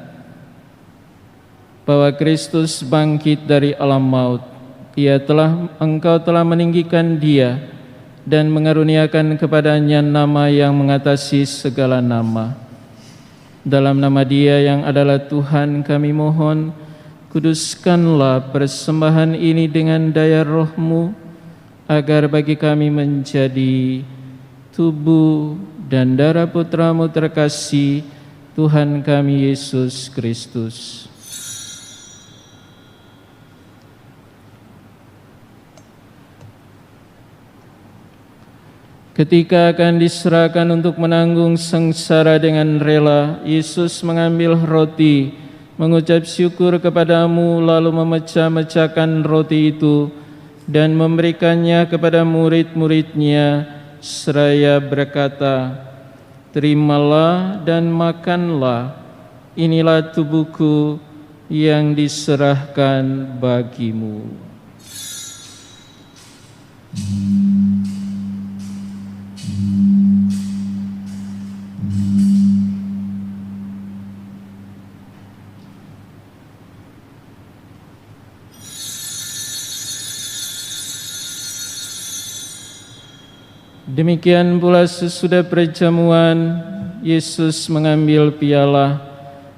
bahwa Kristus bangkit dari alam maut. Engkau telah meninggikan Dia dan mengaruniakan kepadanya nama yang mengatasi segala nama. Dalam nama Dia yang adalah Tuhan, kami mohon, kuduskanlah persembahan ini dengan daya Roh-Mu, agar bagi kami menjadi tubuh dan darah Putra-Mu terkasih, Tuhan kami Yesus Kristus. Ketika akan diserahkan untuk menanggung sengsara dengan rela, Yesus mengambil roti, mengucap syukur kepadamu, lalu memecah-mecahkan roti itu dan memberikannya kepada murid-muridnya, seraya berkata, "Terimalah dan makanlah, inilah tubuhku yang diserahkan bagimu." Demikian pula sesudah perjamuan, Yesus mengambil piala.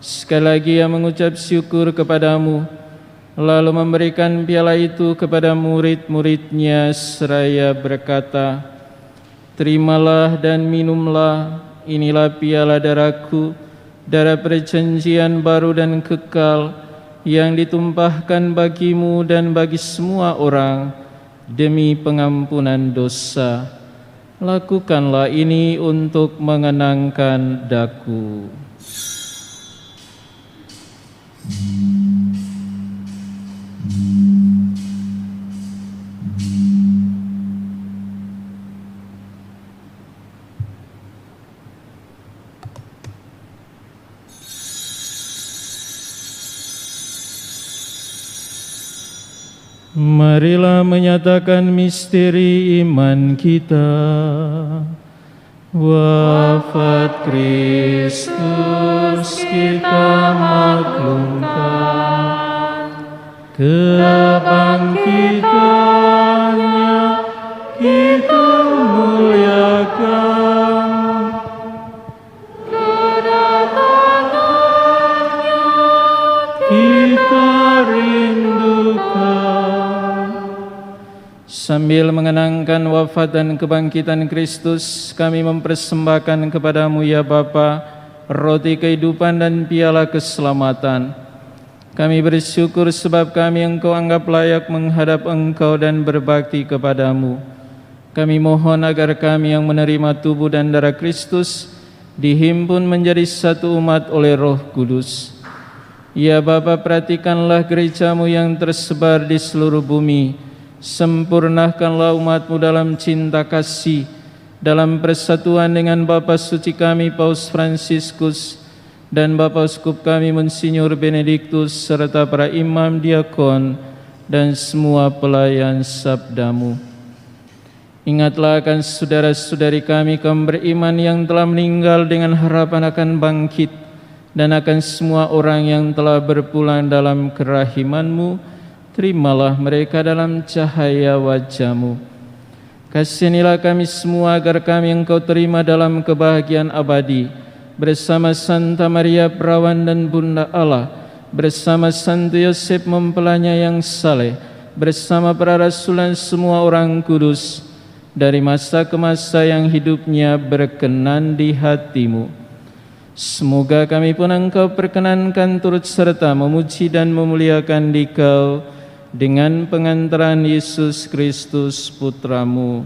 Sekali lagi Ia mengucap syukur kepadamu, lalu memberikan piala itu kepada murid-muridnya seraya berkata, "Terimalah dan minumlah, inilah piala darahku, darah perjanjian baru dan kekal, yang ditumpahkan bagimu dan bagi semua orang demi pengampunan dosa. Lakukanlah ini untuk mengenangkan daku." Marilah menyatakan misteri iman kita. Wafat Kristus kita maklumkan, kebangkitannya kita muliakan, kedatangannya kita rindukan. Sambil mengenangkan wafat dan kebangkitan Kristus, kami mempersembahkan kepadamu ya Bapa, roti kehidupan dan piala keselamatan. Kami bersyukur sebab kami Engkau anggap layak menghadap Engkau dan berbakti kepadamu. Kami mohon agar kami yang menerima tubuh dan darah Kristus dihimpun menjadi satu umat oleh Roh Kudus. Ya Bapa, perhatikanlah gereja-Mu yang tersebar di seluruh bumi. Sempurnakanlah umat-Mu dalam cinta kasih, dalam persatuan dengan Bapa Suci kami Paus Fransiskus dan Bapa Uskup kami Monsinyur Benediktus, serta para imam, diakon, dan semua pelayan sabda-Mu. Ingatlah akan saudara-saudari kami kaum beriman yang telah meninggal dengan harapan akan bangkit, dan akan semua orang yang telah berpulang dalam kerahiman-Mu. Terimalah mereka dalam cahaya wajah-Mu. Kasihanilah kami semua agar kami Engkau terima dalam kebahagiaan abadi, bersama Santa Maria Perawan dan Bunda Allah, bersama Santo Yosef mempelainya yang saleh, bersama para rasul dan semua orang kudus, dari masa ke masa yang hidupnya berkenan di hati-Mu. Semoga kami pun Engkau perkenankan turut serta memuji dan memuliakan Dikau dengan pengantaran Yesus Kristus Putra-Mu.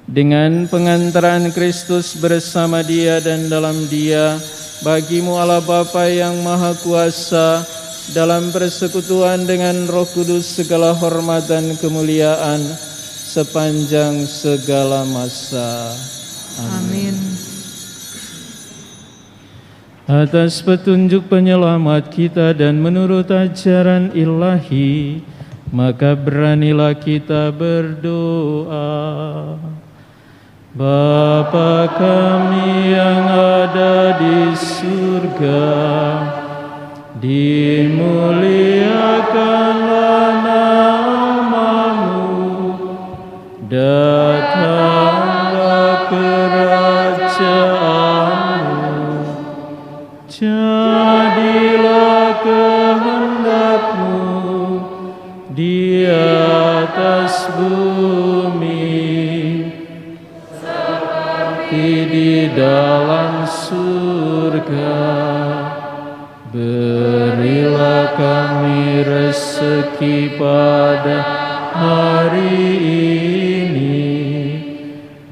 Dengan pengantaran Kristus bersama Dia dan dalam Dia, bagi-Mu Allah Bapa yang Maha Kuasa, dalam persekutuan dengan Roh Kudus segala hormat dan kemuliaan sepanjang segala masa. Amin. Atas petunjuk penyelamat kita dan menurut ajaran ilahi, maka beranilah kita berdoa. Bapa kami yang ada di surga, dimuliakanlah nama-Mu, datanglah kerajaan-Mu, jadilah kehendak-Mu di atas bumi seperti di dalam surga. Berilah kami rezeki pada hari ini,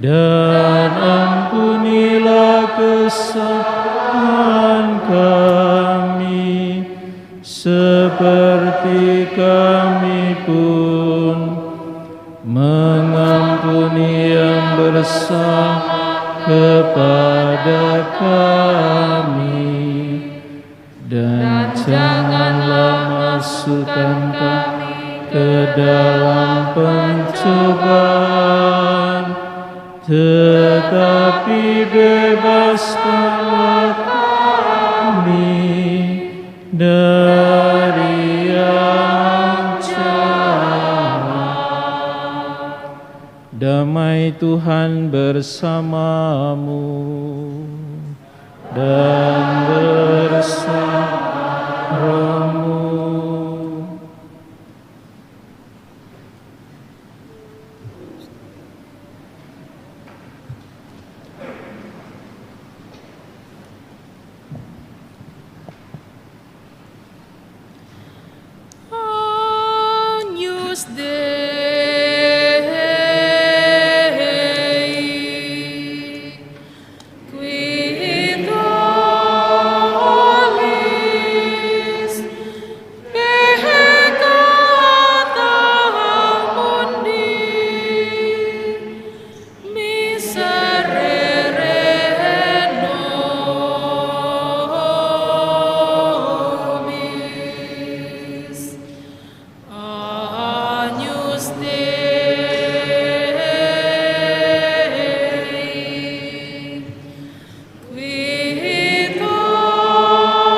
dan ampunilah kesalahan kami, seperti kami pun mengampuni yang bersalah kepada kami. Dan janganlah masukkan kami ke dalam pencobaan, tetapi bebaskanlah kami dari yang jahat. Damai Tuhan bersamamu dan bersamamu. Agnus Dei, qui tollis peccata mundi, miserere nobis. Agnus Dei, qui tollis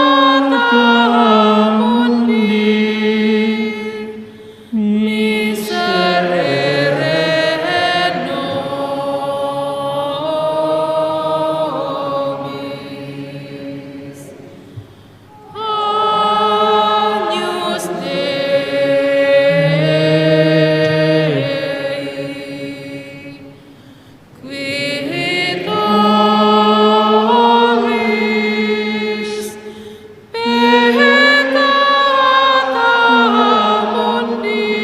peccata mundi, miserere nobis. Agnus Dei, qui tollis peccata mundi,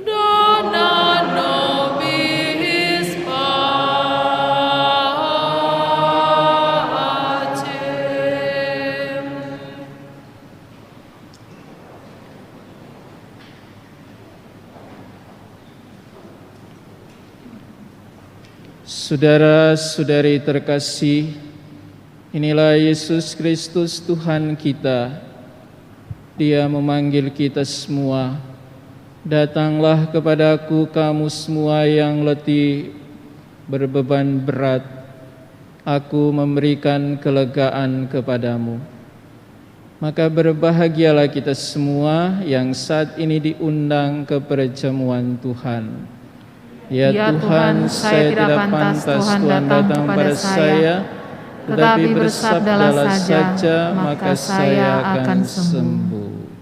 dona nobis pacem. Saudara-saudari terkasih, inilah Yesus Kristus Tuhan kita. Dia memanggil kita semua, datanglah kepadaku kamu semua yang letih berbeban berat, aku memberikan kelegaan kepadamu. Maka berbahagialah kita semua yang saat ini diundang ke perjamuan Tuhan. Ya Tuhan, saya tidak pantas Tuhan datang kepada saya, tetapi bersabdalah saja, maka saya akan sembuh.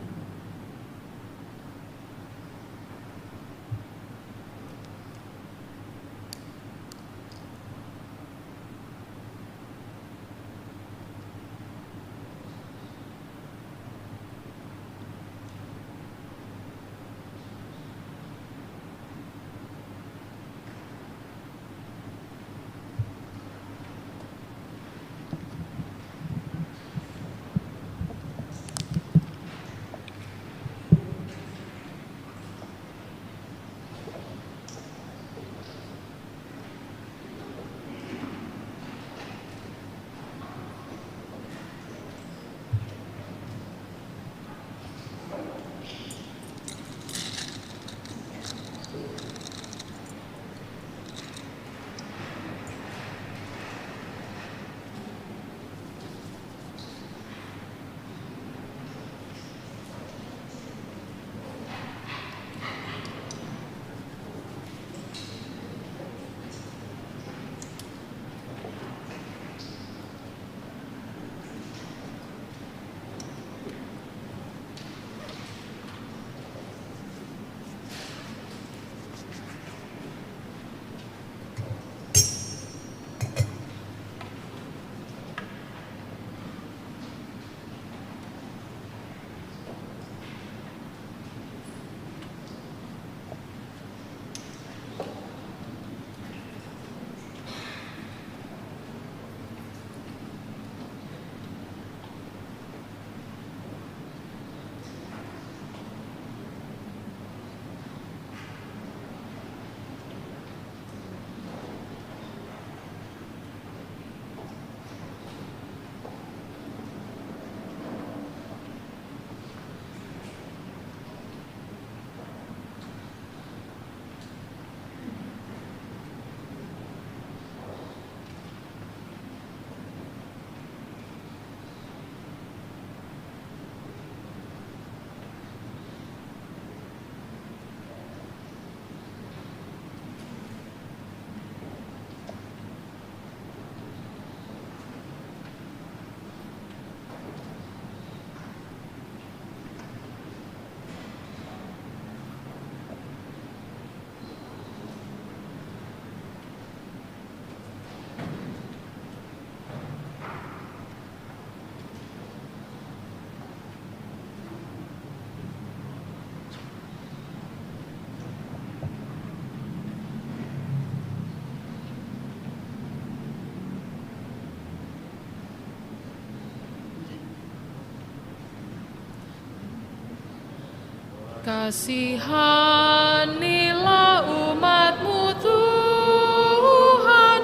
Kasihanilah umat-Mu Tuhan,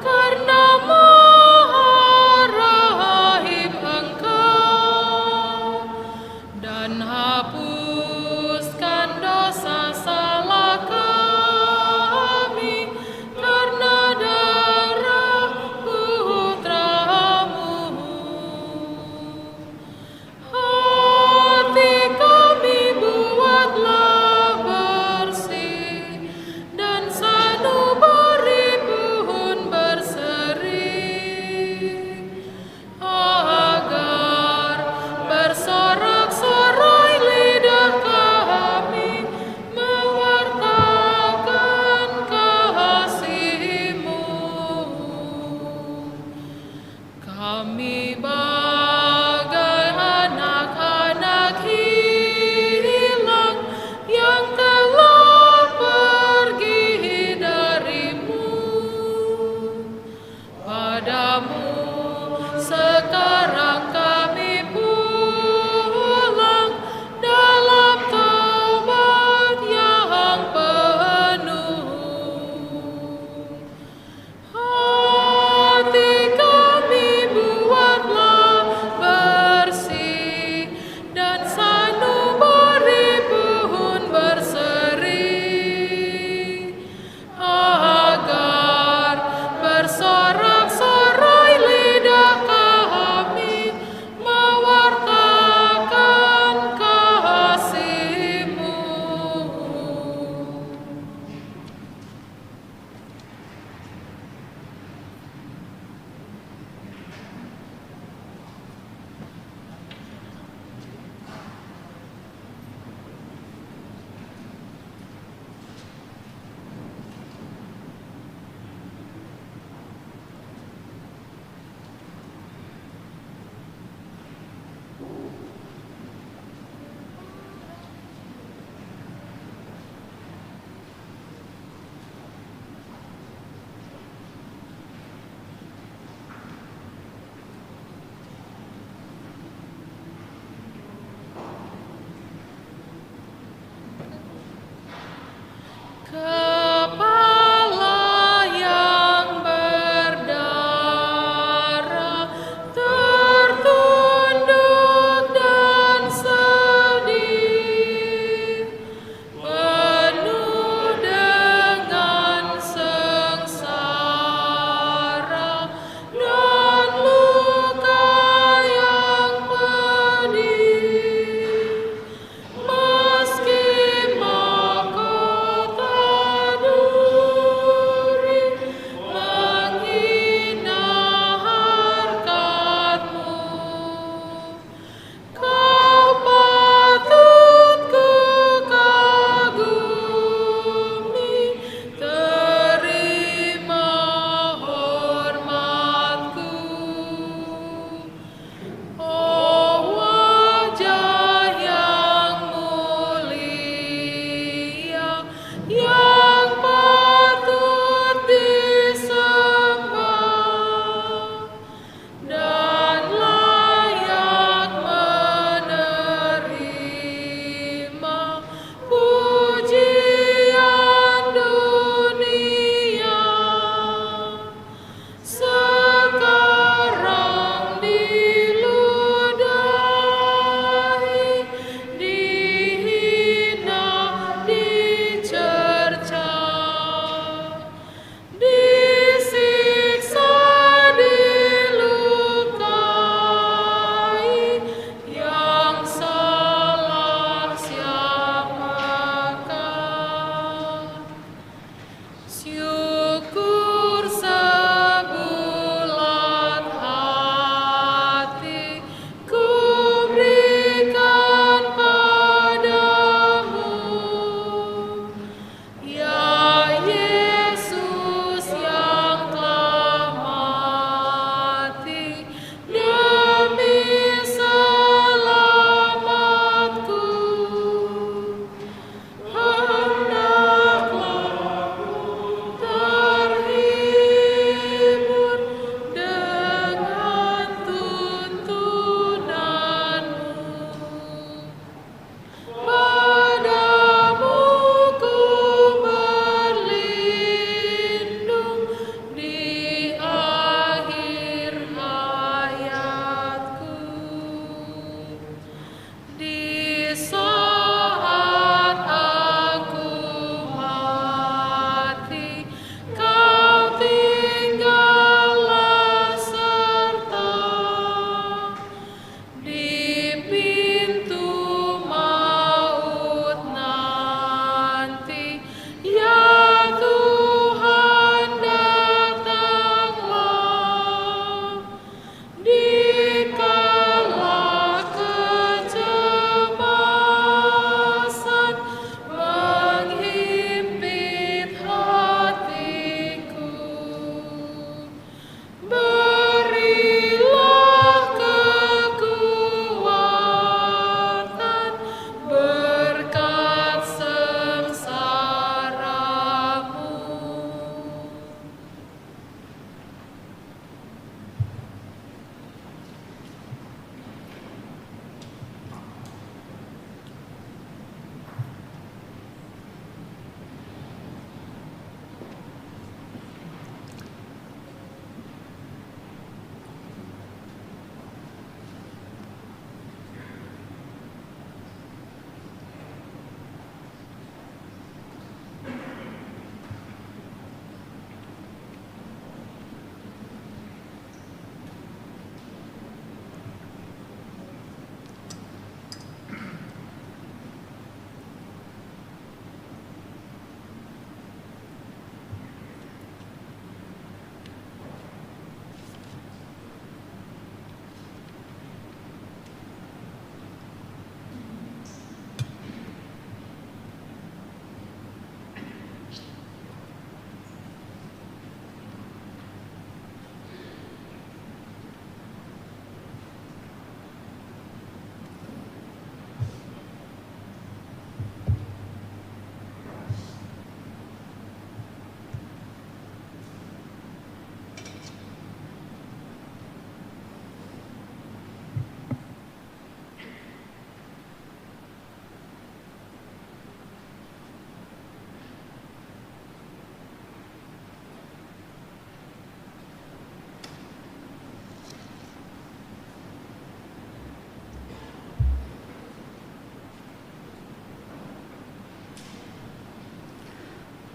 karena Maha Rahim Engkau, dan hapuskan dosa salah kami karena darah Putra-Mu. Hati kami buatlah bersih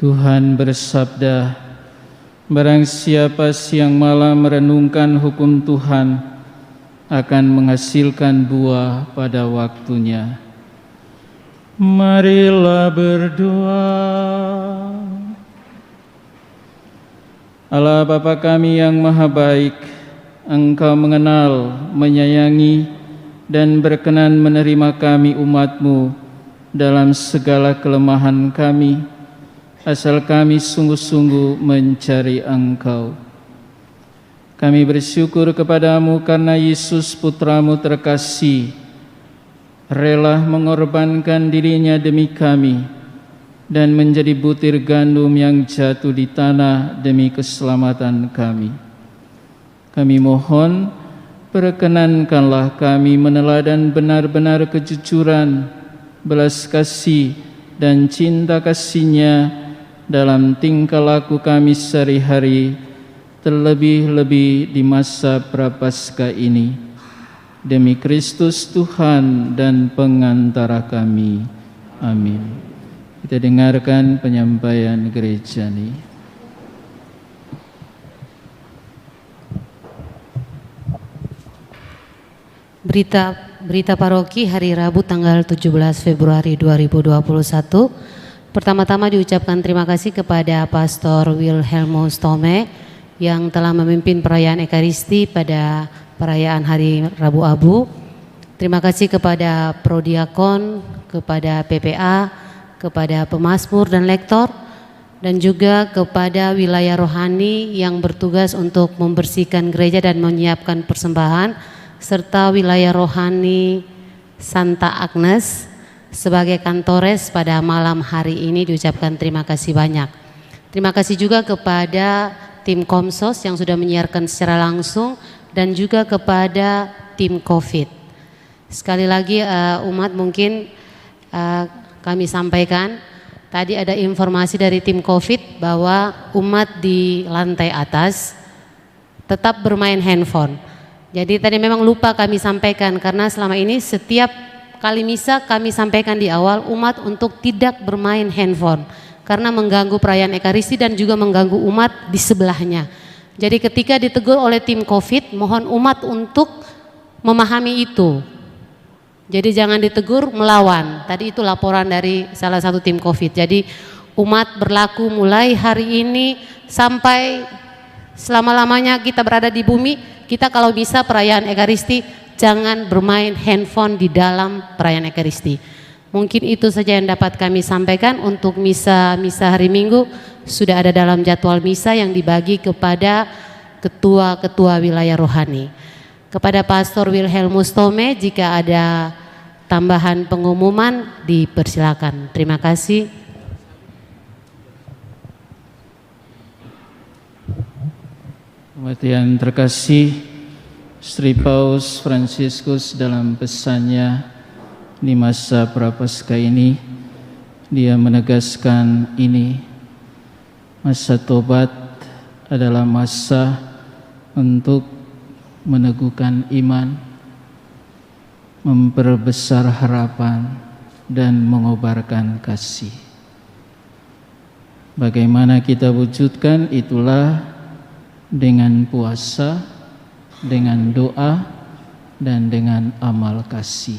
Tuhan bersabda, barang siapa siang malam merenungkan hukum Tuhan akan menghasilkan buah pada waktunya. Marilah berdoa. Allah Bapa kami yang maha baik, Engkau mengenal, menyayangi, dan berkenan menerima kami umat-Mu dalam segala kelemahan kami, asal kami sungguh-sungguh mencari Engkau. Kami bersyukur kepadamu karena Yesus Putra-Mu terkasih rela mengorbankan dirinya demi kami dan menjadi butir gandum yang jatuh di tanah demi keselamatan kami. Kami mohon, perkenankanlah kami meneladan benar-benar kejujuran, belas kasih, dan cinta kasih-Nya dalam tingkah laku kami sehari-hari, terlebih-lebih di masa Prapaskah ini. Demi Kristus Tuhan dan pengantara kami. Amin. Kita dengarkan penyampaian gereja ini. Berita paroki hari Rabu tanggal 17 Februari 2021. Pertama-tama diucapkan terima kasih kepada Pastor Wilhelmus Tome yang telah memimpin perayaan Ekaristi pada perayaan hari Rabu Abu. Terima kasih kepada Prodiakon, kepada PPA, kepada pemazmur dan lektor, dan juga kepada wilayah rohani yang bertugas untuk membersihkan gereja dan menyiapkan persembahan, serta wilayah rohani Santa Agnes sebagai kantores pada malam hari ini diucapkan terima kasih banyak. Terima kasih juga kepada tim Komsos yang sudah menyiarkan secara langsung dan juga kepada tim COVID. Sekali lagi umat mungkin kami sampaikan, tadi ada informasi dari tim COVID bahwa umat di lantai atas tetap bermain handphone. Jadi tadi memang lupa kami sampaikan karena selama ini setiap kali misa kami sampaikan di awal umat untuk tidak bermain handphone karena mengganggu perayaan Ekaristi dan juga mengganggu umat di sebelahnya. Jadi ketika ditegur oleh tim COVID, mohon umat untuk memahami itu. Jadi jangan ditegur, melawan. Tadi itu laporan dari salah satu tim COVID. Jadi umat berlaku mulai hari ini sampai selama-lamanya kita berada di bumi, kita kalau bisa perayaan Ekaristi jangan bermain handphone di dalam perayaan Ekaristi. Mungkin itu saja yang dapat kami sampaikan untuk misa hari Minggu. Sudah ada dalam jadwal misa yang dibagi kepada ketua-ketua wilayah rohani. Kepada Pastor Wilhelmus Tome, jika ada tambahan pengumuman dipersilakan. Terima kasih. Umat yang terkasih, Sri Paus Fransiskus dalam pesannya di masa Prapaskah ini, dia menegaskan ini, masa tobat adalah masa untuk meneguhkan iman, memperbesar harapan, dan mengobarkan kasih. Bagaimana kita wujudkan itulah dengan puasa, dengan doa, dan dengan amal kasih.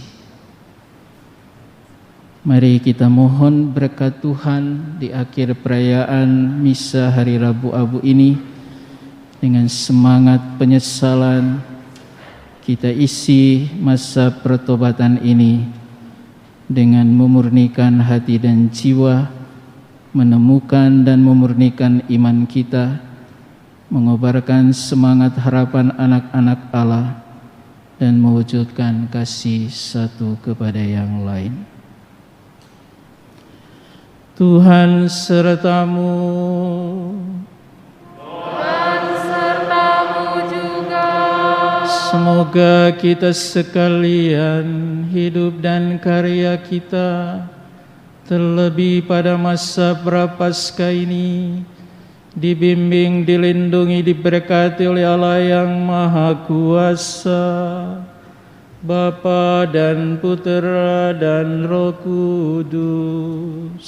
Mari kita mohon berkat Tuhan di akhir perayaan misa hari Rabu Abu ini. Dengan semangat penyesalan, kita isi masa pertobatan ini dengan memurnikan hati dan jiwa, menemukan dan memurnikan iman kita, mengobarkan semangat harapan anak-anak Allah, dan mewujudkan kasih satu kepada yang lain. Tuhan sertamu. Tuhan sertamu juga. Semoga kita sekalian hidup dan karya kita, terlebih pada masa Prapaskah ini, dibimbing, dilindungi, diberkati oleh Allah yang Maha Kuasa, Bapa dan Putera dan Roh Kudus.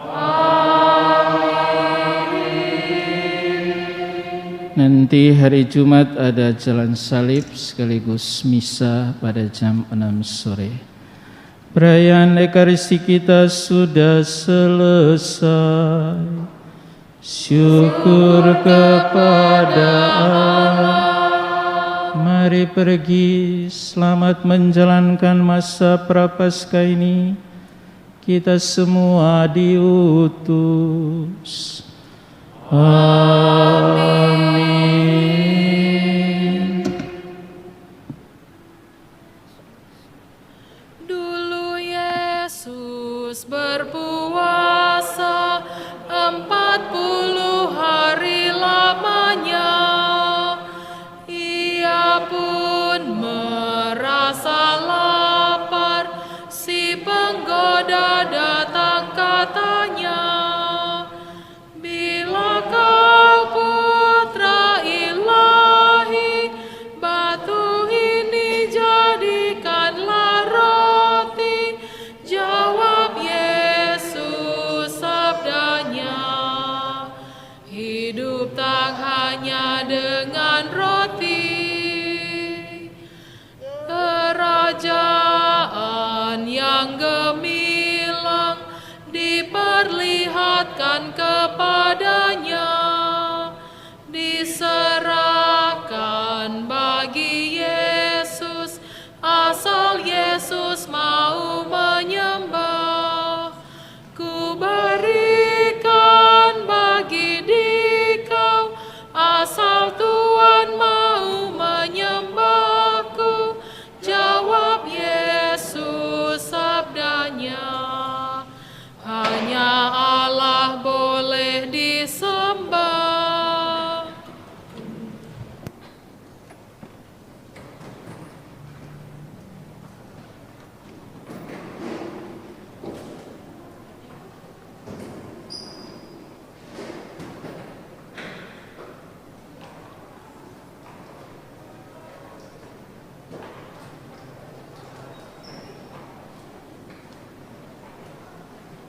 Amin. Nanti hari Jumat ada jalan salib sekaligus misa pada jam 6 sore. Perayaan Ekaristi kita sudah selesai. Syukur kepada Allah. Mari pergi, selamat menjalankan masa Prapaskah ini. Kita semua diutus. Amin. Dulu Yesus berpuasa 40 hari lamanya. Ia pun merasa lapar, si penggoda datang katanya, bila kau putra ilahi, batu ini jadikanlah roti. Jawab Yesus sabdanya, hidup tak hanya dengan roti. Kerajaan yang gemilang diperlihatkan kepadanya,